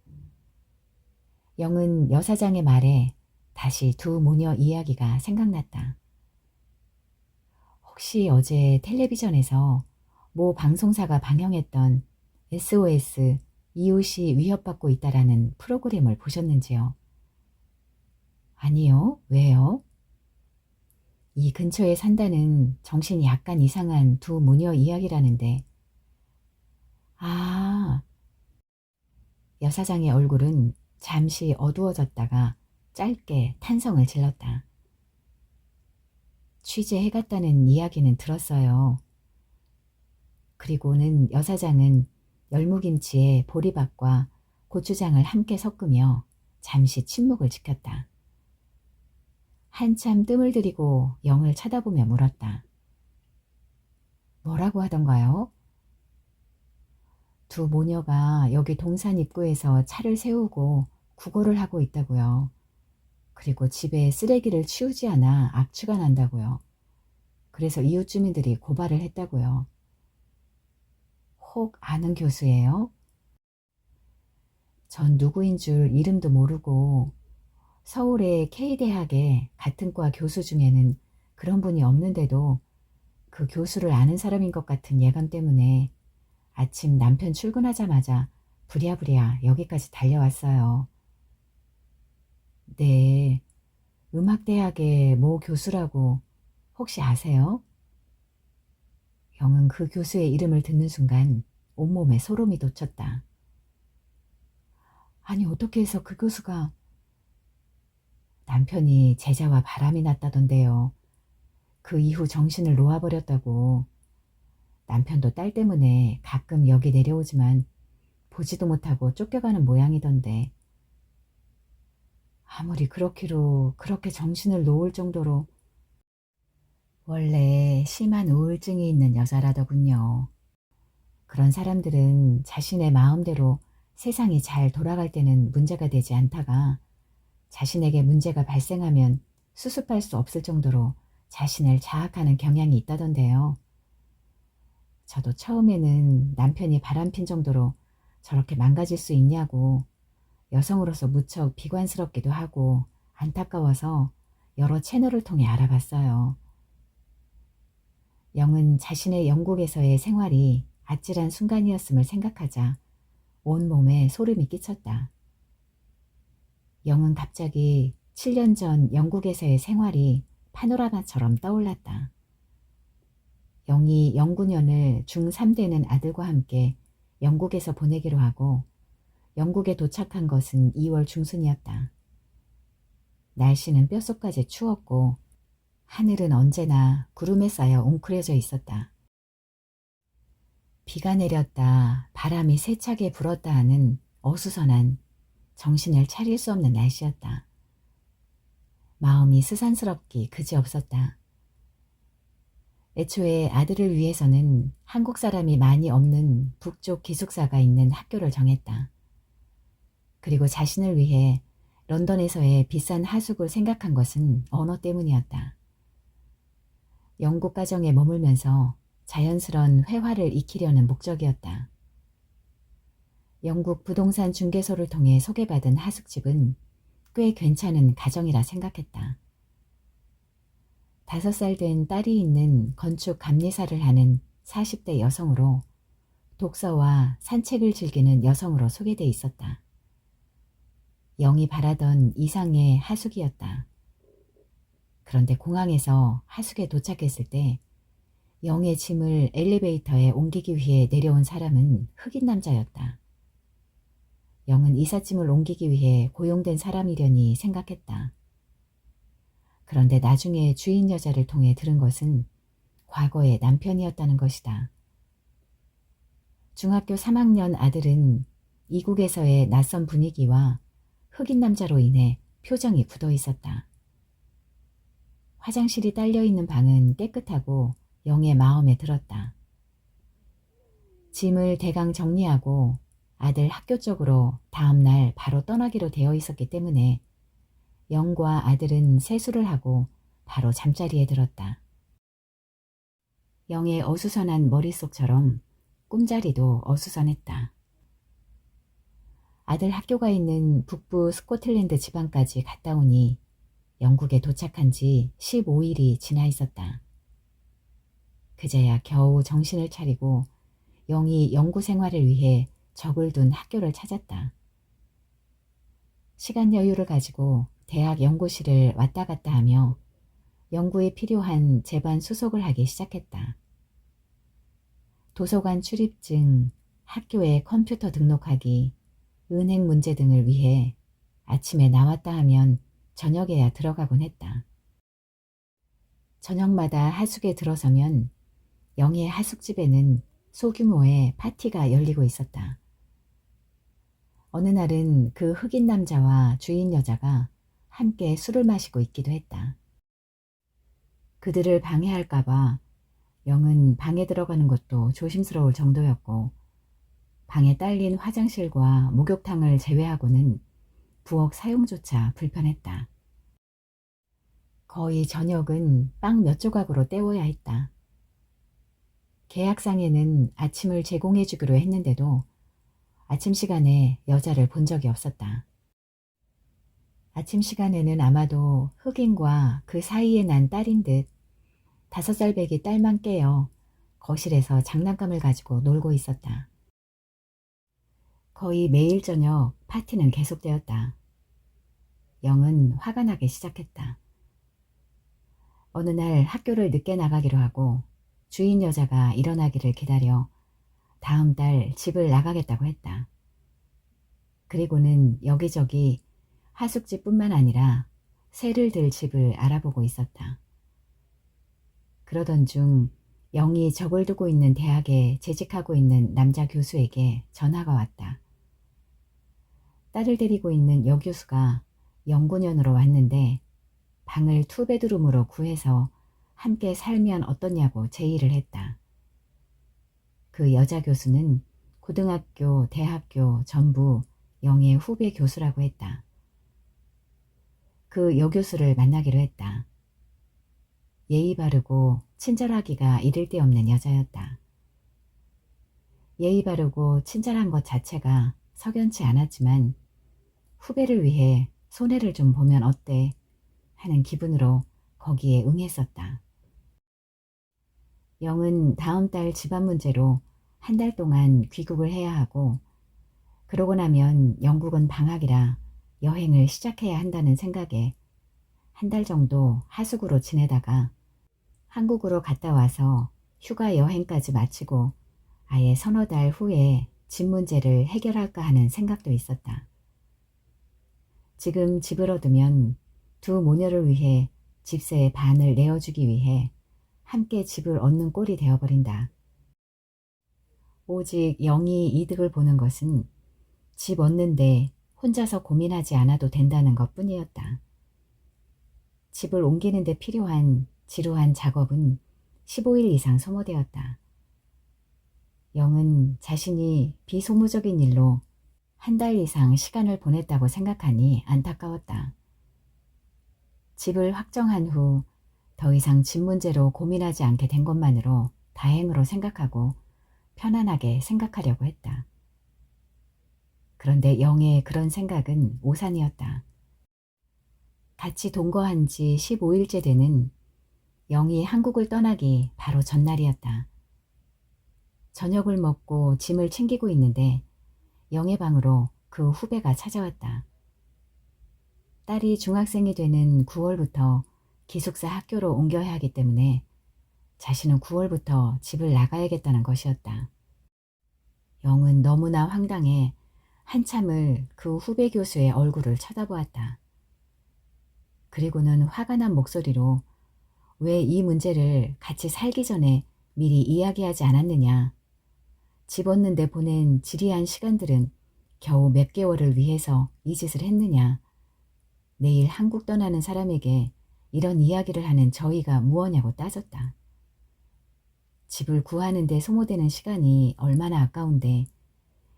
영은 여사장의 말에 다시 두 모녀 이야기가 생각났다. 혹시 어제 텔레비전에서 모 방송사가 방영했던 SOS 이웃이 위협받고 있다라는 프로그램을 보셨는지요? 아니요. 왜요? 이 근처에 산다는 정신이 약간 이상한 두 모녀 이야기라는데. 아, 여사장의 얼굴은 잠시 어두워졌다가 짧게 탄성을 질렀다. 취재해갔다는 이야기는 들었어요. 그리고는 여사장은 열무김치에 보리밥과 고추장을 함께 섞으며 잠시 침묵을 지켰다. 한참 뜸을 들이고 영을 쳐다보며 물었다. 뭐라고 하던가요? 두 모녀가 여기 동산 입구에서 차를 세우고 구걸을 하고 있다고요. 그리고 집에 쓰레기를 치우지 않아 악취가 난다고요. 그래서 이웃 주민들이 고발을 했다고요. 혹 아는 교수예요? 전 누구인 줄 이름도 모르고 서울의 K대학의 같은 과 교수 중에는 그런 분이 없는데도 그 교수를 아는 사람인 것 같은 예감 때문에 아침 남편 출근하자마자 부랴부랴 여기까지 달려왔어요. 네, 음악대학의 모 교수라고 혹시 아세요? 영은 그 교수의 이름을 듣는 순간 온몸에 소름이 돋쳤다. 아니 어떻게 해서 그 교수가... 남편이 제자와 바람이 났다던데요. 그 이후 정신을 놓아버렸다고. 남편도 딸 때문에 가끔 여기 내려오지만 보지도 못하고 쫓겨가는 모양이던데. 아무리 그렇기로 그렇게 정신을 놓을 정도로... 원래 심한 우울증이 있는 여자라더군요. 그런 사람들은 자신의 마음대로 세상이 잘 돌아갈 때는 문제가 되지 않다가 자신에게 문제가 발생하면 수습할 수 없을 정도로 자신을 자학하는 경향이 있다던데요. 저도 처음에는 남편이 바람핀 정도로 저렇게 망가질 수 있냐고 여성으로서 무척 비관스럽기도 하고 안타까워서 여러 채널을 통해 알아봤어요. 영은 자신의 영국에서의 생활이 아찔한 순간이었음을 생각하자 온몸에 소름이 끼쳤다. 영은 갑자기 7년 전 영국에서의 생활이 파노라마처럼 떠올랐다. 영이 영구년을 중3 되는 아들과 함께 영국에서 보내기로 하고 영국에 도착한 것은 2월 중순이었다. 날씨는 뼛속까지 추웠고 하늘은 언제나 구름에 쌓여 웅크려져 있었다. 비가 내렸다, 바람이 세차게 불었다 하는 어수선한 정신을 차릴 수 없는 날씨였다. 마음이 스산스럽기 그지없었다. 애초에 아들을 위해서는 한국 사람이 많이 없는 북쪽 기숙사가 있는 학교를 정했다. 그리고 자신을 위해 런던에서의 비싼 하숙을 생각한 것은 언어 때문이었다. 영국 가정에 머물면서 자연스런 회화를 익히려는 목적이었다. 영국 부동산 중개소를 통해 소개받은 하숙집은 꽤 괜찮은 가정이라 생각했다. 5살 된 딸이 있는 건축 감리사를 하는 40대 여성으로 독서와 산책을 즐기는 여성으로 소개돼 있었다. 영이 바라던 이상의 하숙이었다. 그런데 공항에서 하숙에 도착했을 때 영의 짐을 엘리베이터에 옮기기 위해 내려온 사람은 흑인 남자였다. 영은 이삿짐을 옮기기 위해 고용된 사람이려니 생각했다. 그런데 나중에 주인 여자를 통해 들은 것은 과거의 남편이었다는 것이다. 중학교 3학년 아들은 이국에서의 낯선 분위기와 흑인 남자로 인해 표정이 굳어 있었다. 화장실이 딸려있는 방은 깨끗하고 영의 마음에 들었다. 짐을 대강 정리하고 아들 학교 쪽으로 다음날 바로 떠나기로 되어 있었기 때문에 영과 아들은 세수를 하고 바로 잠자리에 들었다. 영의 어수선한 머릿속처럼 꿈자리도 어수선했다. 아들 학교가 있는 북부 스코틀랜드 지방까지 갔다 오니 영국에 도착한 지 15일이 지나 있었다. 그제야 겨우 정신을 차리고 영이 연구 생활을 위해 적을 둔 학교를 찾았다. 시간 여유를 가지고 대학 연구실을 왔다 갔다 하며 연구에 필요한 제반 수속을 하기 시작했다. 도서관 출입증, 학교에 컴퓨터 등록하기, 은행 문제 등을 위해 아침에 나왔다 하면 저녁에야 들어가곤 했다. 저녁마다 하숙에 들어서면 영희의 하숙집에는 소규모의 파티가 열리고 있었다. 어느 날은 그 흑인 남자와 주인 여자가 함께 술을 마시고 있기도 했다. 그들을 방해할까봐 영은 방에 들어가는 것도 조심스러울 정도였고 방에 딸린 화장실과 목욕탕을 제외하고는 부엌 사용조차 불편했다. 거의 저녁은 빵 몇 조각으로 때워야 했다. 계약상에는 아침을 제공해 주기로 했는데도 아침 시간에 여자를 본 적이 없었다. 아침 시간에는 아마도 흑인과 그 사이에 난 딸인 듯 5살 배기 딸만 깨어 거실에서 장난감을 가지고 놀고 있었다. 거의 매일 저녁 파티는 계속되었다. 영은 화가 나기 시작했다. 어느 날 학교를 늦게 나가기로 하고 주인 여자가 일어나기를 기다려 다음 달 집을 나가겠다고 했다. 그리고는 여기저기 하숙집뿐만 아니라 새를 들 집을 알아보고 있었다. 그러던 중 영이 적을 두고 있는 대학에 재직하고 있는 남자 교수에게 전화가 왔다. 딸을 데리고 있는 여 교수가 연구년으로 왔는데 방을 투베드룸으로 구해서 함께 살면 어떠냐고 제의를 했다. 그 여자 교수는 고등학교, 대학교 전부 영의 후배 교수라고 했다. 그 여 교수를 만나기로 했다. 예의 바르고 친절하기가 이를 데 없는 여자였다. 예의 바르고 친절한 것 자체가 석연치 않았지만 후배를 위해 손해를 좀 보면 어때 하는 기분으로 거기에 응했었다. 영은 다음 달 집안 문제로 한 달 동안 귀국을 해야 하고 그러고 나면 영국은 방학이라 여행을 시작해야 한다는 생각에 한 달 정도 하숙으로 지내다가 한국으로 갔다 와서 휴가 여행까지 마치고 아예 서너 달 후에 집 문제를 해결할까 하는 생각도 있었다. 지금 집을 얻으면 두 모녀를 위해 집세의 반을 내어주기 위해 함께 집을 얻는 꼴이 되어버린다. 오직 영이 이득을 보는 것은 집 얻는데 혼자서 고민하지 않아도 된다는 것 뿐이었다. 집을 옮기는 데 필요한 지루한 작업은 15일 이상 소모되었다. 영은 자신이 비소모적인 일로 한 달 이상 시간을 보냈다고 생각하니 안타까웠다. 집을 확정한 후 더 이상 집 문제로 고민하지 않게 된 것만으로 다행으로 생각하고 편안하게 생각하려고 했다. 그런데 영의 그런 생각은 오산이었다. 같이 동거한 지 15일째 되는 영이 한국을 떠나기 바로 전날이었다. 저녁을 먹고 짐을 챙기고 있는데 영의 방으로 그 후배가 찾아왔다. 딸이 중학생이 되는 9월부터 기숙사 학교로 옮겨야 하기 때문에 자신은 9월부터 집을 나가야겠다는 것이었다. 영은 너무나 황당해 한참을 그 후배 교수의 얼굴을 쳐다보았다. 그리고는 화가 난 목소리로 왜 이 문제를 같이 살기 전에 미리 이야기하지 않았느냐. 집 얻는데 보낸 지리한 시간들은 겨우 몇 개월을 위해서 이 짓을 했느냐. 내일 한국 떠나는 사람에게 이런 이야기를 하는 저희가 무엇냐고 따졌다. 집을 구하는 데 소모되는 시간이 얼마나 아까운데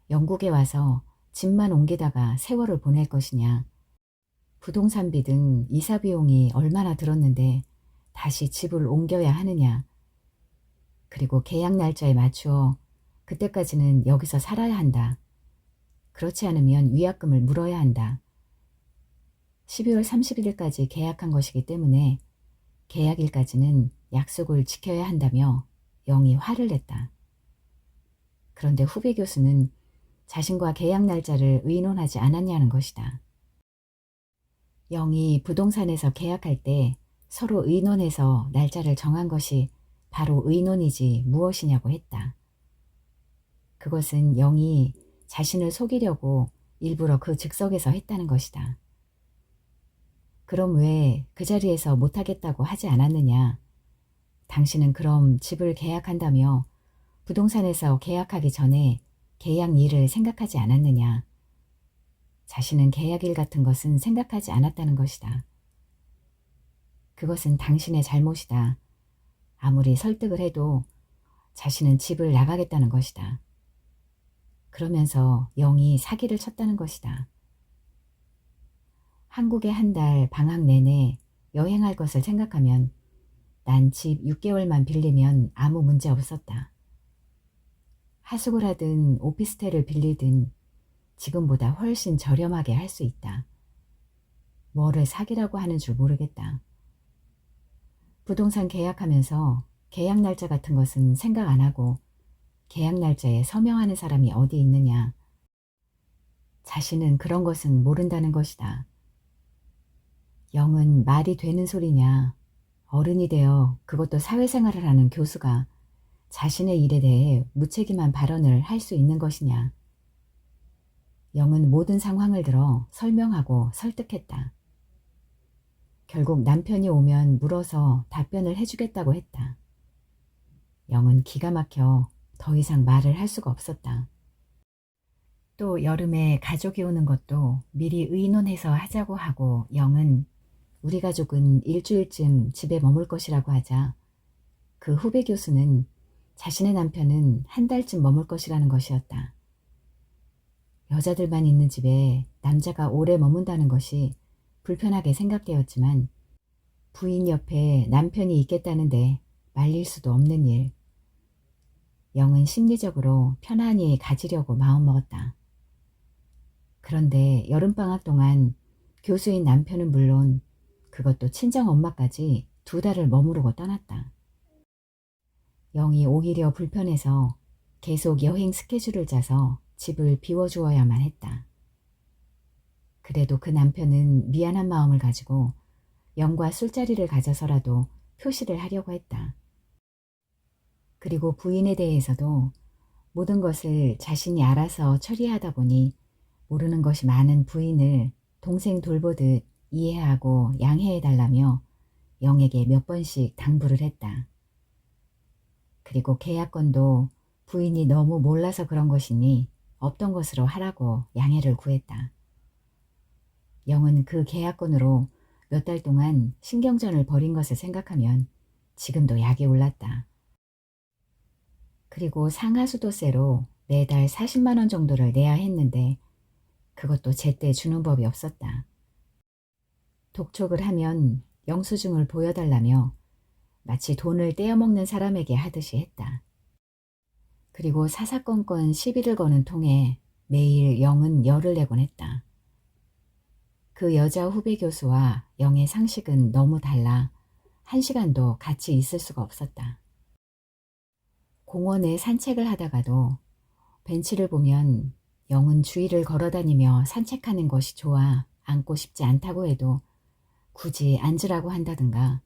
영국에 와서 집만 옮기다가 세월을 보낼 것이냐. 부동산비 등 이사 비용이 얼마나 들었는데 다시 집을 옮겨야 하느냐. 그리고 계약 날짜에 맞추어 그때까지는 여기서 살아야 한다. 그렇지 않으면 위약금을 물어야 한다. 12월 31일까지 계약한 것이기 때문에 계약일까지는 약속을 지켜야 한다며 영이 화를 냈다. 그런데 후배 교수는 자신과 계약 날짜를 의논하지 않았냐는 것이다. 영이 부동산에서 계약할 때 서로 의논해서 날짜를 정한 것이 바로 의논이지 무엇이냐고 했다. 그것은 영이 자신을 속이려고 일부러 그 즉석에서 했다는 것이다. 그럼 왜 그 자리에서 못하겠다고 하지 않았느냐? 당신은 그럼 집을 계약한다며 부동산에서 계약하기 전에 계약 일을 생각하지 않았느냐? 자신은 계약일 같은 것은 생각하지 않았다는 것이다. 그것은 당신의 잘못이다. 아무리 설득을 해도 자신은 집을 나가겠다는 것이다. 그러면서 영이 사기를 쳤다는 것이다. 한국에 한 달 방학 내내 여행할 것을 생각하면 난 집 6개월만 빌리면 아무 문제 없었다. 하숙을 하든 오피스텔을 빌리든 지금보다 훨씬 저렴하게 할 수 있다. 뭐를 사기라고 하는 줄 모르겠다. 부동산 계약하면서 계약 날짜 같은 것은 생각 안 하고 계약 날짜에 서명하는 사람이 어디 있느냐. 자신은 그런 것은 모른다는 것이다. 영은 말이 되는 소리냐. 어른이 되어 그것도 사회생활을 하는 교수가 자신의 일에 대해 무책임한 발언을 할 수 있는 것이냐. 영은 모든 상황을 들어 설명하고 설득했다. 결국 남편이 오면 물어서 답변을 해주겠다고 했다. 영은 기가 막혀 더 이상 말을 할 수가 없었다. 또 여름에 가족이 오는 것도 미리 의논해서 하자고 하고 영은 우리 가족은 일주일쯤 집에 머물 것이라고 하자 그 후배 교수는 자신의 남편은 한 달쯤 머물 것이라는 것이었다. 여자들만 있는 집에 남자가 오래 머문다는 것이 불편하게 생각되었지만 부인 옆에 남편이 있겠다는데 말릴 수도 없는 일. 영은 심리적으로 편안히 가지려고 마음먹었다. 그런데 여름방학 동안 교수인 남편은 물론 그것도 친정엄마까지 2달을 머무르고 떠났다. 영이 오히려 불편해서 계속 여행 스케줄을 짜서 집을 비워주어야만 했다. 그래도 그 남편은 미안한 마음을 가지고 영과 술자리를 가져서라도 표시를 하려고 했다. 그리고 부인에 대해서도 모든 것을 자신이 알아서 처리하다 보니 모르는 것이 많은 부인을 동생 돌보듯 이해하고 양해해달라며 영에게 몇 번씩 당부를 했다. 그리고 계약건도 부인이 너무 몰라서 그런 것이니 없던 것으로 하라고 양해를 구했다. 영은 그 계약건으로 몇 달 동안 신경전을 벌인 것을 생각하면 지금도 약이 올랐다. 그리고 상하수도세로 매달 40만 원 정도를 내야 했는데 그것도 제때 주는 법이 없었다. 독촉을 하면 영수증을 보여달라며 마치 돈을 떼어먹는 사람에게 하듯이 했다. 그리고 사사건건 시비를 거는 통에 매일 영은 열을 내곤 했다. 그 여자 후배 교수와 영의 상식은 너무 달라 1시간도 같이 있을 수가 없었다. 공원에 산책을 하다가도 벤치를 보면 영은 주위를 걸어다니며 산책하는 것이 좋아 앉고 싶지 않다고 해도 굳이 앉으라고 한다든가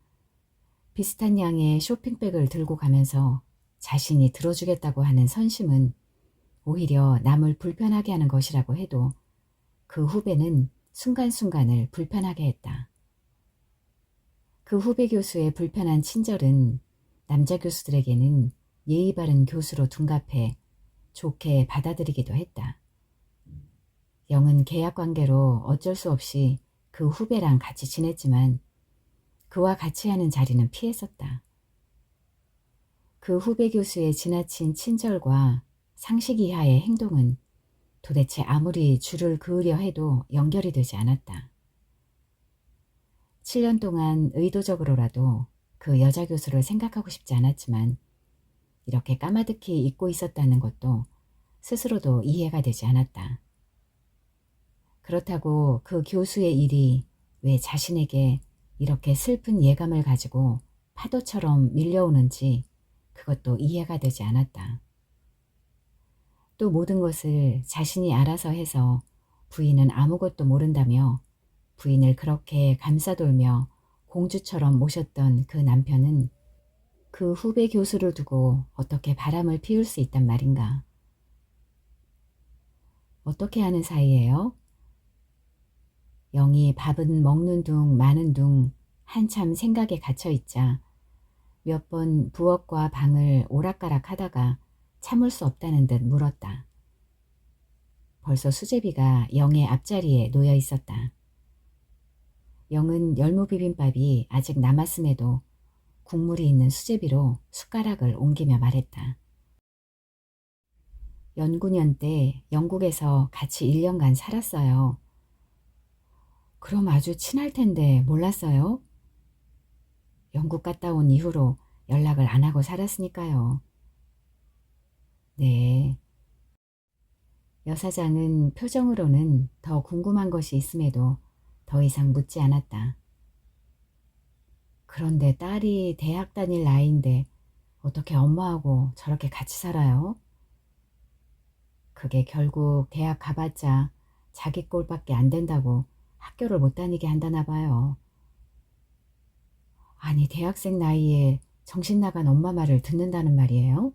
비슷한 양의 쇼핑백을 들고 가면서 자신이 들어주겠다고 하는 선심은 오히려 남을 불편하게 하는 것이라고 해도 그 후배는 순간순간을 불편하게 했다. 그 후배 교수의 불편한 친절은 남자 교수들에게는 예의 바른 교수로 둔갑해 좋게 받아들이기도 했다. 영은 계약관계로 어쩔 수 없이 그 후배랑 같이 지냈지만 그와 같이 하는 자리는 피했었다. 그 후배 교수의 지나친 친절과 상식 이하의 행동은 도대체 아무리 줄을 그으려 해도 연결이 되지 않았다. 7년 동안 의도적으로라도 그 여자 교수를 생각하고 싶지 않았지만 이렇게 까마득히 잊고 있었다는 것도 스스로도 이해가 되지 않았다. 그렇다고 그 교수의 일이 왜 자신에게 이렇게 슬픈 예감을 가지고 파도처럼 밀려오는지 그것도 이해가 되지 않았다. 또 모든 것을 자신이 알아서 해서 부인은 아무것도 모른다며 부인을 그렇게 감싸돌며 공주처럼 모셨던 그 남편은 그 후배 교수를 두고 어떻게 바람을 피울 수 있단 말인가. 어떻게 하는 사이예요? 영이 밥은 먹는 둥 마는 둥 한참 생각에 갇혀있자 몇 번 부엌과 방을 오락가락 하다가 참을 수 없다는 듯 물었다. 벌써 수제비가 영의 앞자리에 놓여 있었다. 영은 열무비빔밥이 아직 남았음에도 국물이 있는 수제비로 숟가락을 옮기며 말했다. 연구년 때 영국에서 같이 1년간 살았어요. 그럼 아주 친할 텐데 몰랐어요? 영국 갔다 온 이후로 연락을 안 하고 살았으니까요. 네. 여사장은 표정으로는 더 궁금한 것이 있음에도 더 이상 묻지 않았다. 그런데 딸이 대학 다닐 나이인데 어떻게 엄마하고 저렇게 같이 살아요? 그게 결국 대학 가봤자 자기 꼴밖에 안 된다고 학교를 못 다니게 한다나 봐요. 아니, 대학생 나이에 정신 나간 엄마 말을 듣는다는 말이에요?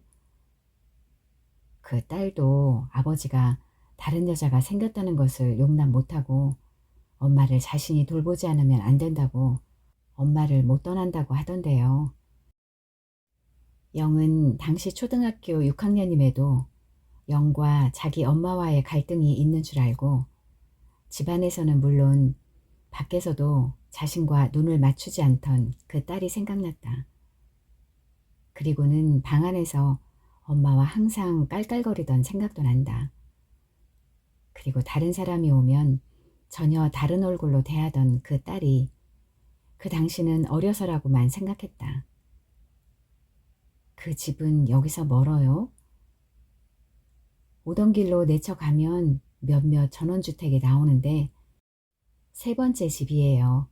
그 딸도 아버지가 다른 여자가 생겼다는 것을 용납 못하고 엄마를 자신이 돌보지 않으면 안 된다고 엄마를 못 떠난다고 하던데요. 영은 당시 초등학교 6학년임에도 영과 자기 엄마와의 갈등이 있는 줄 알고 집안에서는 물론 밖에서도 자신과 눈을 맞추지 않던 그 딸이 생각났다. 그리고는 방 안에서 엄마와 항상 깔깔거리던 생각도 난다. 그리고 다른 사람이 오면 전혀 다른 얼굴로 대하던 그 딸이 그 당시는 어려서라고만 생각했다. 그 집은 여기서 멀어요? 오던 길로 내쳐가면 몇몇 전원주택이 나오는데 3번째 집이에요.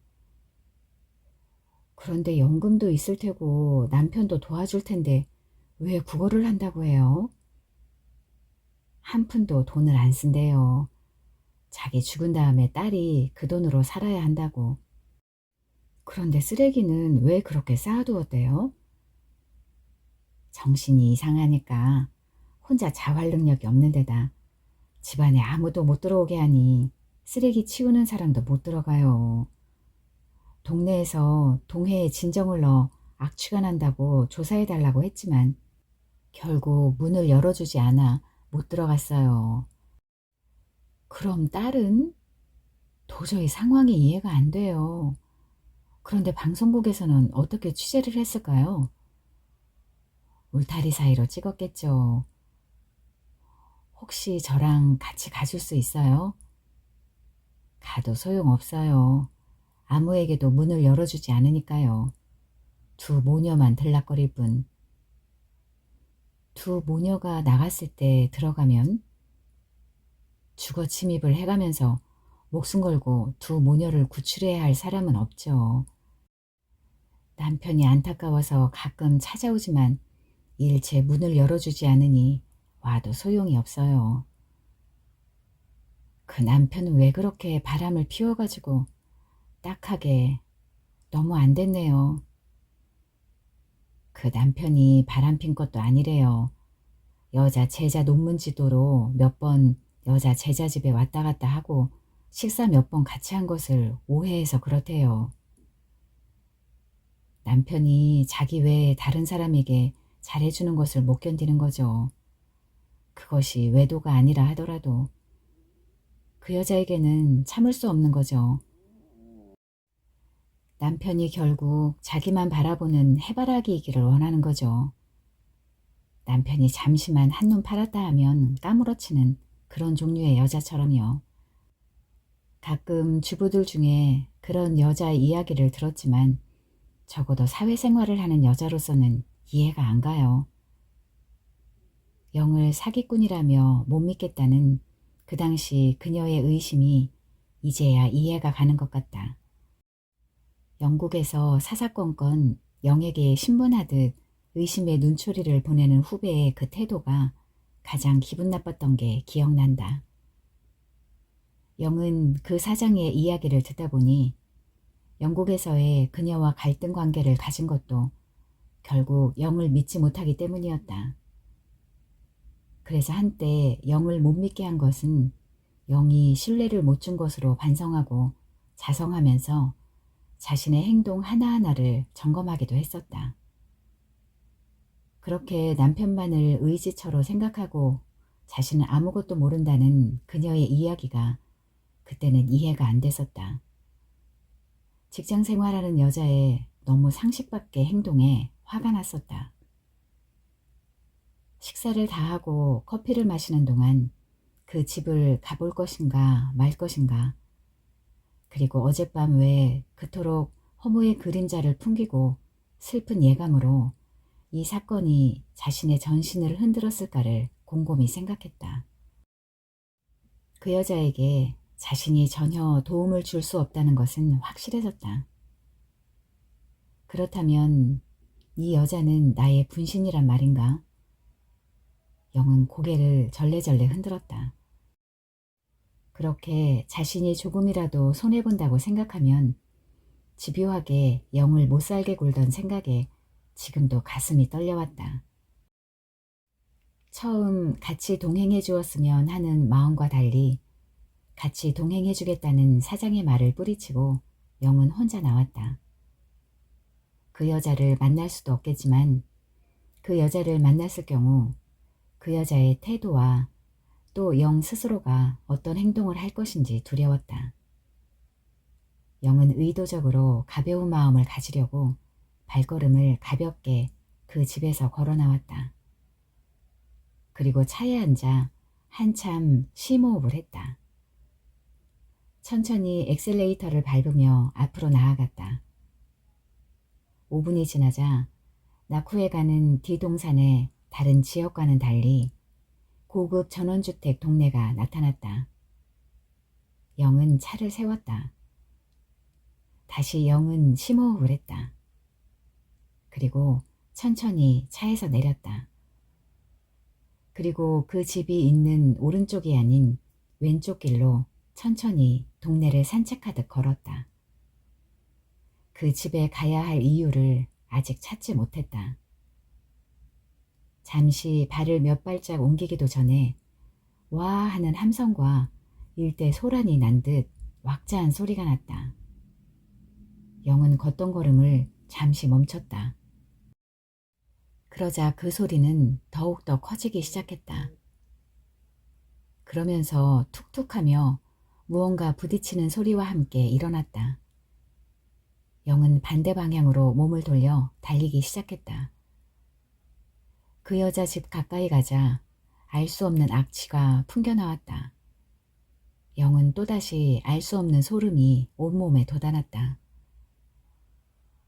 그런데 연금도 있을 테고 남편도 도와줄 텐데 왜 구걸을 한다고 해요? 한 푼도 돈을 안 쓴대요. 자기 죽은 다음에 딸이 그 돈으로 살아야 한다고. 그런데 쓰레기는 왜 그렇게 쌓아두었대요? 정신이 이상하니까 혼자 자활 능력이 없는 데다 집안에 아무도 못 들어오게 하니 쓰레기 치우는 사람도 못 들어가요. 동네에서 동해에 진정을 넣어 악취가 난다고 조사해달라고 했지만 결국 문을 열어주지 않아 못 들어갔어요. 그럼 딸은? 도저히 상황이 이해가 안 돼요. 그런데 방송국에서는 어떻게 취재를 했을까요? 울타리 사이로 찍었겠죠. 혹시 저랑 같이 가줄 수 있어요? 가도 소용없어요. 아무에게도 문을 열어주지 않으니까요. 두 모녀만 들락거릴 뿐. 두 모녀가 나갔을 때 들어가면 주거 침입을 해가면서 목숨 걸고 두 모녀를 구출해야 할 사람은 없죠. 남편이 안타까워서 가끔 찾아오지만 일체 문을 열어주지 않으니 와도 소용이 없어요. 그 남편은 왜 그렇게 바람을 피워가지고 딱하게 너무 안 됐네요. 그 남편이 바람핀 것도 아니래요. 여자 제자 논문 지도로 몇 번 여자 제자 집에 왔다 갔다 하고 식사 몇 번 같이 한 것을 오해해서 그렇대요. 남편이 자기 외에 다른 사람에게 잘해주는 것을 못 견디는 거죠. 그것이 외도가 아니라 하더라도 그 여자에게는 참을 수 없는 거죠. 남편이 결국 자기만 바라보는 해바라기이기를 원하는 거죠. 남편이 잠시만 한눈 팔았다 하면 까무러치는 그런 종류의 여자처럼요. 가끔 주부들 중에 그런 여자의 이야기를 들었지만 적어도 사회생활을 하는 여자로서는 이해가 안 가요. 영을 사기꾼이라며 못 믿겠다는 그 당시 그녀의 의심이 이제야 이해가 가는 것 같다. 영국에서 사사건건 영에게 신문하듯 의심의 눈초리를 보내는 후배의 그 태도가 가장 기분 나빴던 게 기억난다. 영은 그 사장의 이야기를 듣다 보니 영국에서의 그녀와 갈등 관계를 가진 것도 결국 영을 믿지 못하기 때문이었다. 그래서 한때 영을 못 믿게 한 것은 영이 신뢰를 못 준 것으로 반성하고 자성하면서 자신의 행동 하나하나를 점검하기도 했었다. 그렇게 남편만을 의지처로 생각하고 자신은 아무것도 모른다는 그녀의 이야기가 그때는 이해가 안 됐었다. 직장 생활하는 여자의 너무 상식밖의 행동에 화가 났었다. 식사를 다 하고 커피를 마시는 동안 그 집을 가볼 것인가 말 것인가, 그리고 어젯밤 왜 그토록 허무의 그림자를 풍기고 슬픈 예감으로 이 사건이 자신의 전신을 흔들었을까를 곰곰이 생각했다. 그 여자에게 자신이 전혀 도움을 줄 수 없다는 것은 확실해졌다. 그렇다면 이 여자는 나의 분신이란 말인가? 영은 고개를 절레절레 흔들었다. 그렇게 자신이 조금이라도 손해본다고 생각하면 집요하게 영을 못살게 굴던 생각에 지금도 가슴이 떨려왔다. 처음 같이 동행해 주었으면 하는 마음과 달리 같이 동행해 주겠다는 사장의 말을 뿌리치고 영은 혼자 나왔다. 그 여자를 만날 수도 없겠지만 그 여자를 만났을 경우 그 여자의 태도와 또 영 스스로가 어떤 행동을 할 것인지 두려웠다. 영은 의도적으로 가벼운 마음을 가지려고 발걸음을 가볍게 그 집에서 걸어 나왔다. 그리고 차에 앉아 한참 심호흡을 했다. 천천히 엑셀레이터를 밟으며 앞으로 나아갔다. 5분이 지나자 나쿠에 가는 D동산의 다른 지역과는 달리 고급 전원주택 동네가 나타났다. 영은 차를 세웠다. 다시 영은 심호흡을 했다. 그리고 천천히 차에서 내렸다. 그리고 그 집이 있는 오른쪽이 아닌 왼쪽 길로 천천히 동네를 산책하듯 걸었다. 그 집에 가야 할 이유를 아직 찾지 못했다. 잠시 발을 몇 발짝 옮기기도 전에 와 하는 함성과 일대 소란이 난 듯 왁자한 소리가 났다. 영은 걷던 걸음을 잠시 멈췄다. 그러자 그 소리는 더욱더 커지기 시작했다. 그러면서 툭툭하며 무언가 부딪히는 소리와 함께 일어났다. 영은 반대 방향으로 몸을 돌려 달리기 시작했다. 그 여자 집 가까이 가자 알 수 없는 악취가 풍겨나왔다. 영은 또다시 알 수 없는 소름이 온몸에 돋아났다.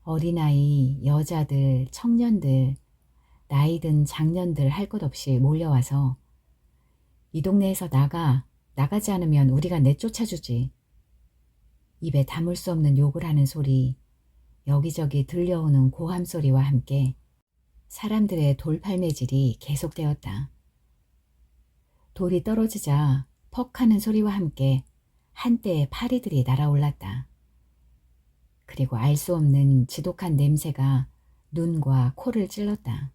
어린아이, 여자들, 청년들, 나이든 장년들 할 것 없이 몰려와서 이 동네에서 나가지 않으면 우리가 내쫓아주지. 입에 담을 수 없는 욕을 하는 소리, 여기저기 들려오는 고함 소리와 함께 사람들의 돌팔매질이 계속되었다. 돌이 떨어지자 퍽 하는 소리와 함께 한때의 파리들이 날아올랐다. 그리고 알 수 없는 지독한 냄새가 눈과 코를 찔렀다.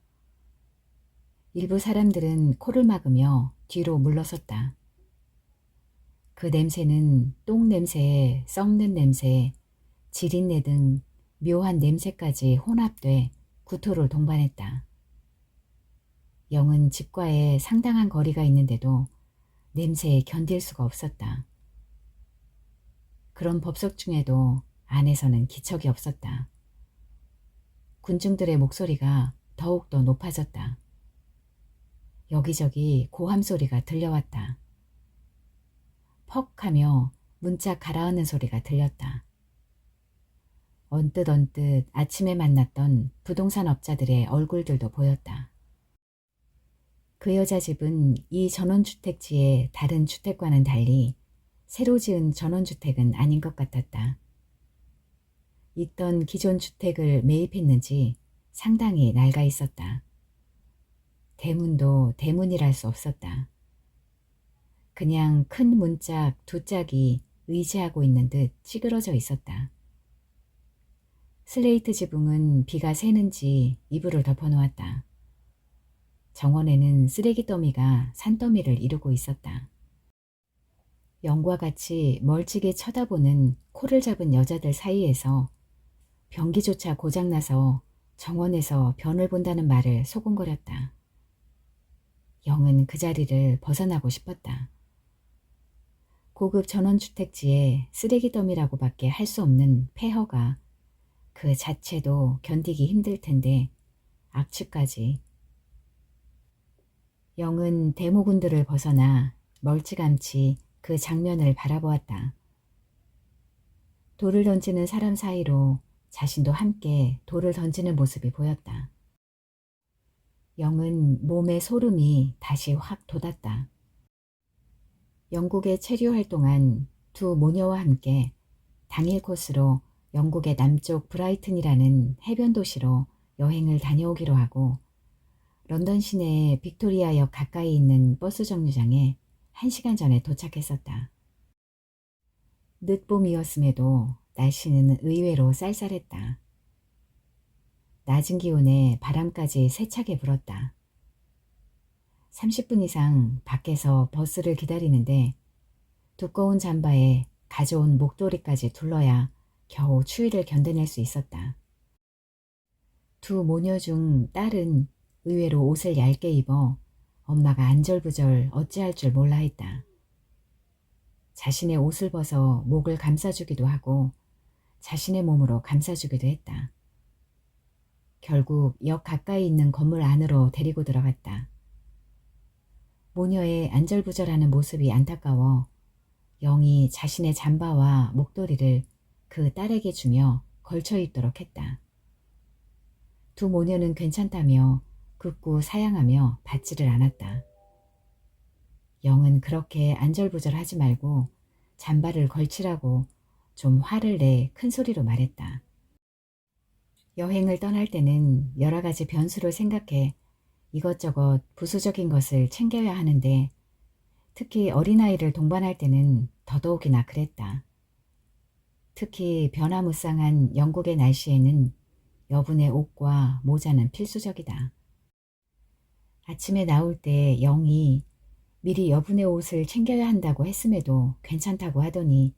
일부 사람들은 코를 막으며 뒤로 물러섰다. 그 냄새는 똥 냄새에 썩는 냄새, 지린내 등 묘한 냄새까지 혼합돼 구토를 동반했다. 영은 집과의 상당한 거리가 있는데도 냄새에 견딜 수가 없었다. 그런 법석 중에도 안에서는 기척이 없었다. 군중들의 목소리가 더욱더 높아졌다. 여기저기 고함 소리가 들려왔다. 퍽 하며 문짝 가라앉는 소리가 들렸다. 언뜻 아침에 만났던 부동산 업자들의 얼굴들도 보였다. 그 여자 집은 이 전원주택지의 다른 주택과는 달리 새로 지은 전원주택은 아닌 것 같았다. 있던 기존 주택을 매입했는지 상당히 낡아 있었다. 대문도 대문이랄 수 없었다. 그냥 큰 문짝 두 짝이 의지하고 있는 듯 찌그러져 있었다. 슬레이트 지붕은 비가 새는지 이불을 덮어놓았다. 정원에는 쓰레기 더미가 산더미를 이루고 있었다. 영과 같이 멀찍이 쳐다보는 코를 잡은 여자들 사이에서 변기조차 고장나서 정원에서 변을 본다는 말을 소곤거렸다. 영은 그 자리를 벗어나고 싶었다. 고급 전원주택지에 쓰레기 더미라고밖에 할 수 없는 폐허가 그 자체도 견디기 힘들 텐데 악취까지. 영은 대모군들을 벗어나 멀찌감치 그 장면을 바라보았다. 돌을 던지는 사람 사이로 자신도 함께 돌을 던지는 모습이 보였다. 영은 몸에 소름이 다시 확 돋았다. 영국에 체류할 동안 두 모녀와 함께 당일 코스로 영국의 남쪽 브라이튼이라는 해변 도시로 여행을 다녀오기로 하고 런던 시내의 빅토리아역 가까이 있는 버스 정류장에 1시간 전에 도착했었다. 늦봄이었음에도 날씨는 의외로 쌀쌀했다. 낮은 기온에 바람까지 세차게 불었다. 30분 이상 밖에서 버스를 기다리는데 두꺼운 잠바에 가져온 목도리까지 둘러야 겨우 추위를 견뎌낼 수 있었다. 두 모녀 중 딸은 의외로 옷을 얇게 입어 엄마가 안절부절 어찌할 줄 몰라 했다. 자신의 옷을 벗어 목을 감싸주기도 하고 자신의 몸으로 감싸주기도 했다. 결국 역 가까이 있는 건물 안으로 데리고 들어갔다. 모녀의 안절부절하는 모습이 안타까워 영이 자신의 잠바와 목도리를 그 딸에게 주며 걸쳐 입도록 했다. 두 모녀는 괜찮다며 극구 사양하며 받지를 않았다. 영은 그렇게 안절부절하지 말고 잠바를 걸치라고 좀 화를 내 큰 소리로 말했다. 여행을 떠날 때는 여러 가지 변수를 생각해 이것저것 부수적인 것을 챙겨야 하는데 특히 어린아이를 동반할 때는 더더욱이나 그랬다. 특히 변화무쌍한 영국의 날씨에는 여분의 옷과 모자는 필수적이다. 아침에 나올 때 영이 미리 여분의 옷을 챙겨야 한다고 했음에도 괜찮다고 하더니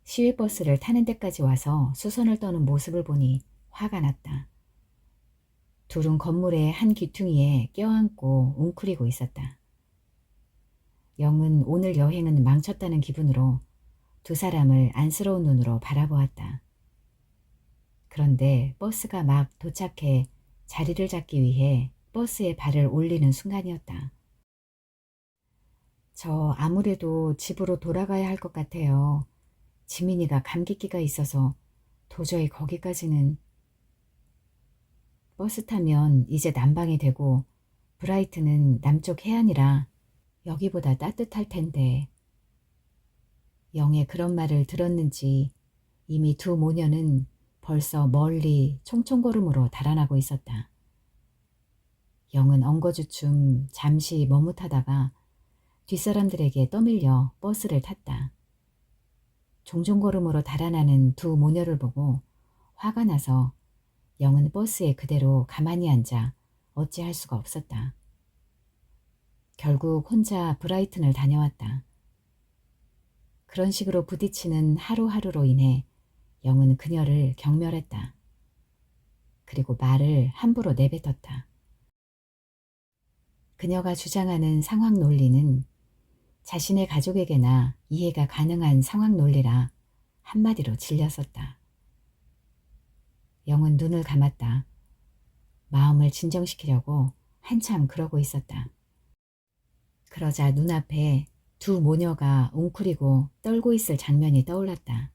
시외버스를 타는 데까지 와서 수선을 떠는 모습을 보니 화가 났다. 둘은 건물의 한 귀퉁이에 껴안고 웅크리고 있었다. 영은 오늘 여행은 망쳤다는 기분으로 두 사람을 안쓰러운 눈으로 바라보았다. 그런데 버스가 막 도착해 자리를 잡기 위해 버스에 발을 올리는 순간이었다. 저 아무래도 집으로 돌아가야 할 것 같아요. 지민이가 감기기가 있어서 도저히 거기까지는. 버스 타면 이제 난방이 되고 브라이튼은 남쪽 해안이라 여기보다 따뜻할 텐데. 영의 그런 말을 들었는지 이미 두 모녀는 벌써 멀리 총총걸음으로 달아나고 있었다. 영은 엉거주춤 잠시 머뭇하다가 뒷사람들에게 떠밀려 버스를 탔다. 종종걸음으로 달아나는 두 모녀를 보고 화가 나서 영은 버스에 그대로 가만히 앉아 어찌할 수가 없었다. 결국 혼자 브라이튼을 다녀왔다. 그런 식으로 부딪히는 하루하루로 인해 영은 그녀를 경멸했다. 그리고 말을 함부로 내뱉었다. 그녀가 주장하는 상황 논리는 자신의 가족에게나 이해가 가능한 상황 논리라 한마디로 질렸었다. 영은 눈을 감았다. 마음을 진정시키려고 한참 그러고 있었다. 그러자 눈앞에 두 모녀가 웅크리고 떨고 있을 장면이 떠올랐다.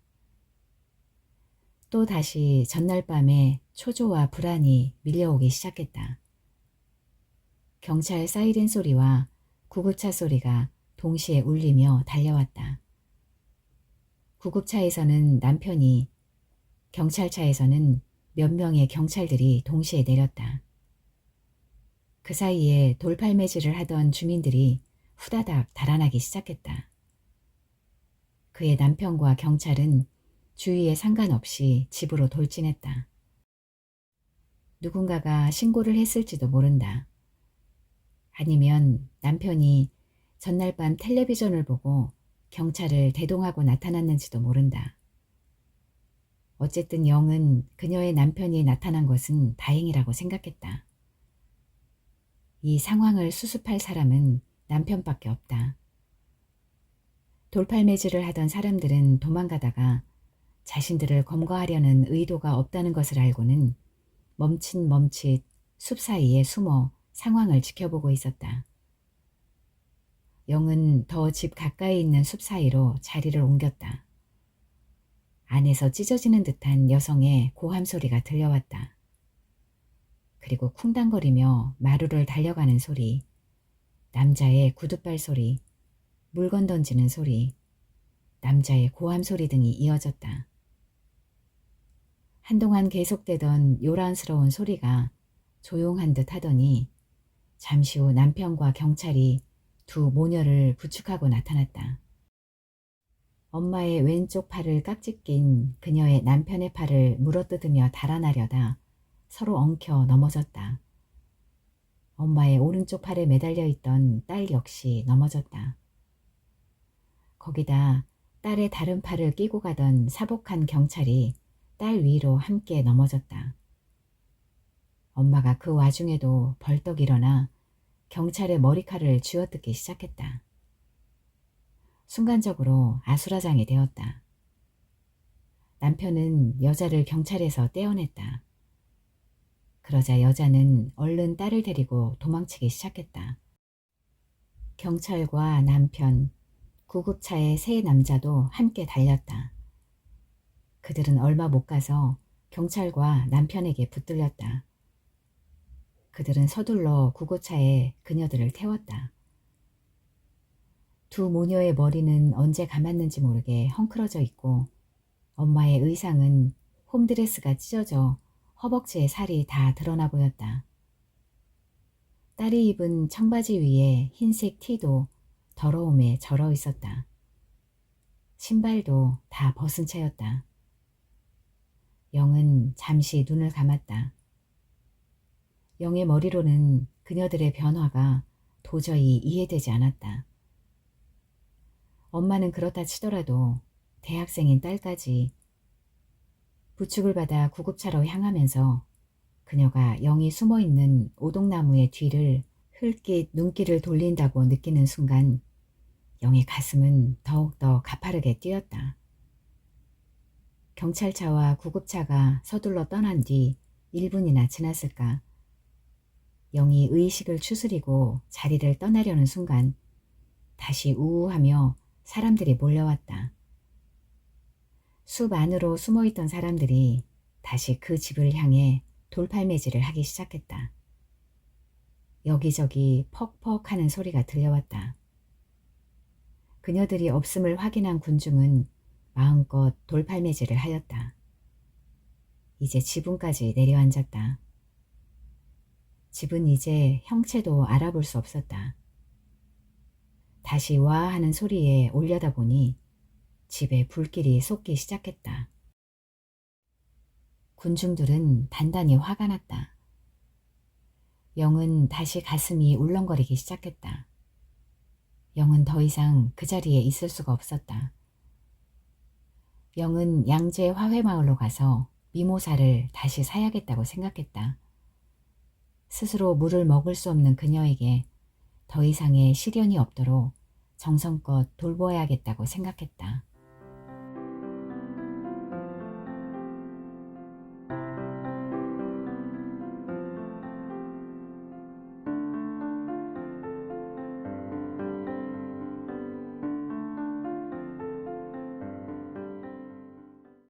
또 다시 전날 밤에 초조와 불안이 밀려오기 시작했다. 경찰 사이렌 소리와 구급차 소리가 동시에 울리며 달려왔다. 구급차에서는 남편이, 경찰차에서는 몇 명의 경찰들이 동시에 내렸다. 그 사이에 돌팔매질을 하던 주민들이 후다닥 달아나기 시작했다. 그의 남편과 경찰은 주위에 상관없이 집으로 돌진했다. 누군가가 신고를 했을지도 모른다. 아니면 남편이 전날 밤 텔레비전을 보고 경찰을 대동하고 나타났는지도 모른다. 어쨌든 영은 그녀의 남편이 나타난 것은 다행이라고 생각했다. 이 상황을 수습할 사람은 남편밖에 없다. 돌팔매질을 하던 사람들은 도망가다가 자신들을 검거하려는 의도가 없다는 것을 알고는 멈칫멈칫 숲 사이에 숨어 상황을 지켜보고 있었다. 영은 더 집 가까이 있는 숲 사이로 자리를 옮겼다. 안에서 찢어지는 듯한 여성의 고함 소리가 들려왔다. 그리고 쿵당거리며 마루를 달려가는 소리, 남자의 구둣발 소리, 물건 던지는 소리, 남자의 고함 소리 등이 이어졌다. 한동안 계속되던 요란스러운 소리가 조용한 듯 하더니 잠시 후 남편과 경찰이 두 모녀를 부축하고 나타났다. 엄마의 왼쪽 팔을 깍지 낀 그녀의 남편의 팔을 물어뜯으며 달아나려다 서로 엉켜 넘어졌다. 엄마의 오른쪽 팔에 매달려 있던 딸 역시 넘어졌다. 거기다 딸의 다른 팔을 끼고 가던 사복한 경찰이 딸 위로 함께 넘어졌다. 엄마가 그 와중에도 벌떡 일어나 경찰의 머리칼을 쥐어뜯기 시작했다. 순간적으로 아수라장이 되었다. 남편은 여자를 경찰에서 떼어냈다. 그러자 여자는 얼른 딸을 데리고 도망치기 시작했다. 경찰과 남편, 구급차의 세 남자도 함께 달렸다. 그들은 얼마 못 가서 경찰과 남편에게 붙들렸다. 그들은 서둘러 구급차에 그녀들을 태웠다. 두 모녀의 머리는 언제 감았는지 모르게 헝클어져 있고 엄마의 의상은 홈드레스가 찢어져 허벅지에 살이 다 드러나 보였다. 딸이 입은 청바지 위에 흰색 티도 더러움에 절어 있었다. 신발도 다 벗은 채였다. 영은 잠시 눈을 감았다. 영의 머리로는 그녀들의 변화가 도저히 이해되지 않았다. 엄마는 그렇다 치더라도 대학생인 딸까지 부축을 받아 구급차로 향하면서 그녀가 영이 숨어있는 오동나무의 뒤를 흘낏 눈길을 돌린다고 느끼는 순간 영의 가슴은 더욱더 가파르게 뛰었다. 경찰차와 구급차가 서둘러 떠난 뒤 1분이나 지났을까. 영이 의식을 추스리고 자리를 떠나려는 순간 다시 우우하며 사람들이 몰려왔다. 숲 안으로 숨어있던 사람들이 다시 그 집을 향해 돌팔매질을 하기 시작했다. 여기저기 퍽퍽 하는 소리가 들려왔다. 그녀들이 없음을 확인한 군중은 마음껏 돌팔매질을 하였다. 이제 지붕까지 내려앉았다. 집은 이제 형체도 알아볼 수 없었다. 다시 와 하는 소리에 올려다보니 집에 불길이 솟기 시작했다. 군중들은 단단히 화가 났다. 영은 다시 가슴이 울렁거리기 시작했다. 영은 더 이상 그 자리에 있을 수가 없었다. 영은 양재 화훼마을로 가서 미모사를 다시 사야겠다고 생각했다. 스스로 물을 먹을 수 없는 그녀에게 더 이상의 시련이 없도록 정성껏 돌보아야겠다고 생각했다.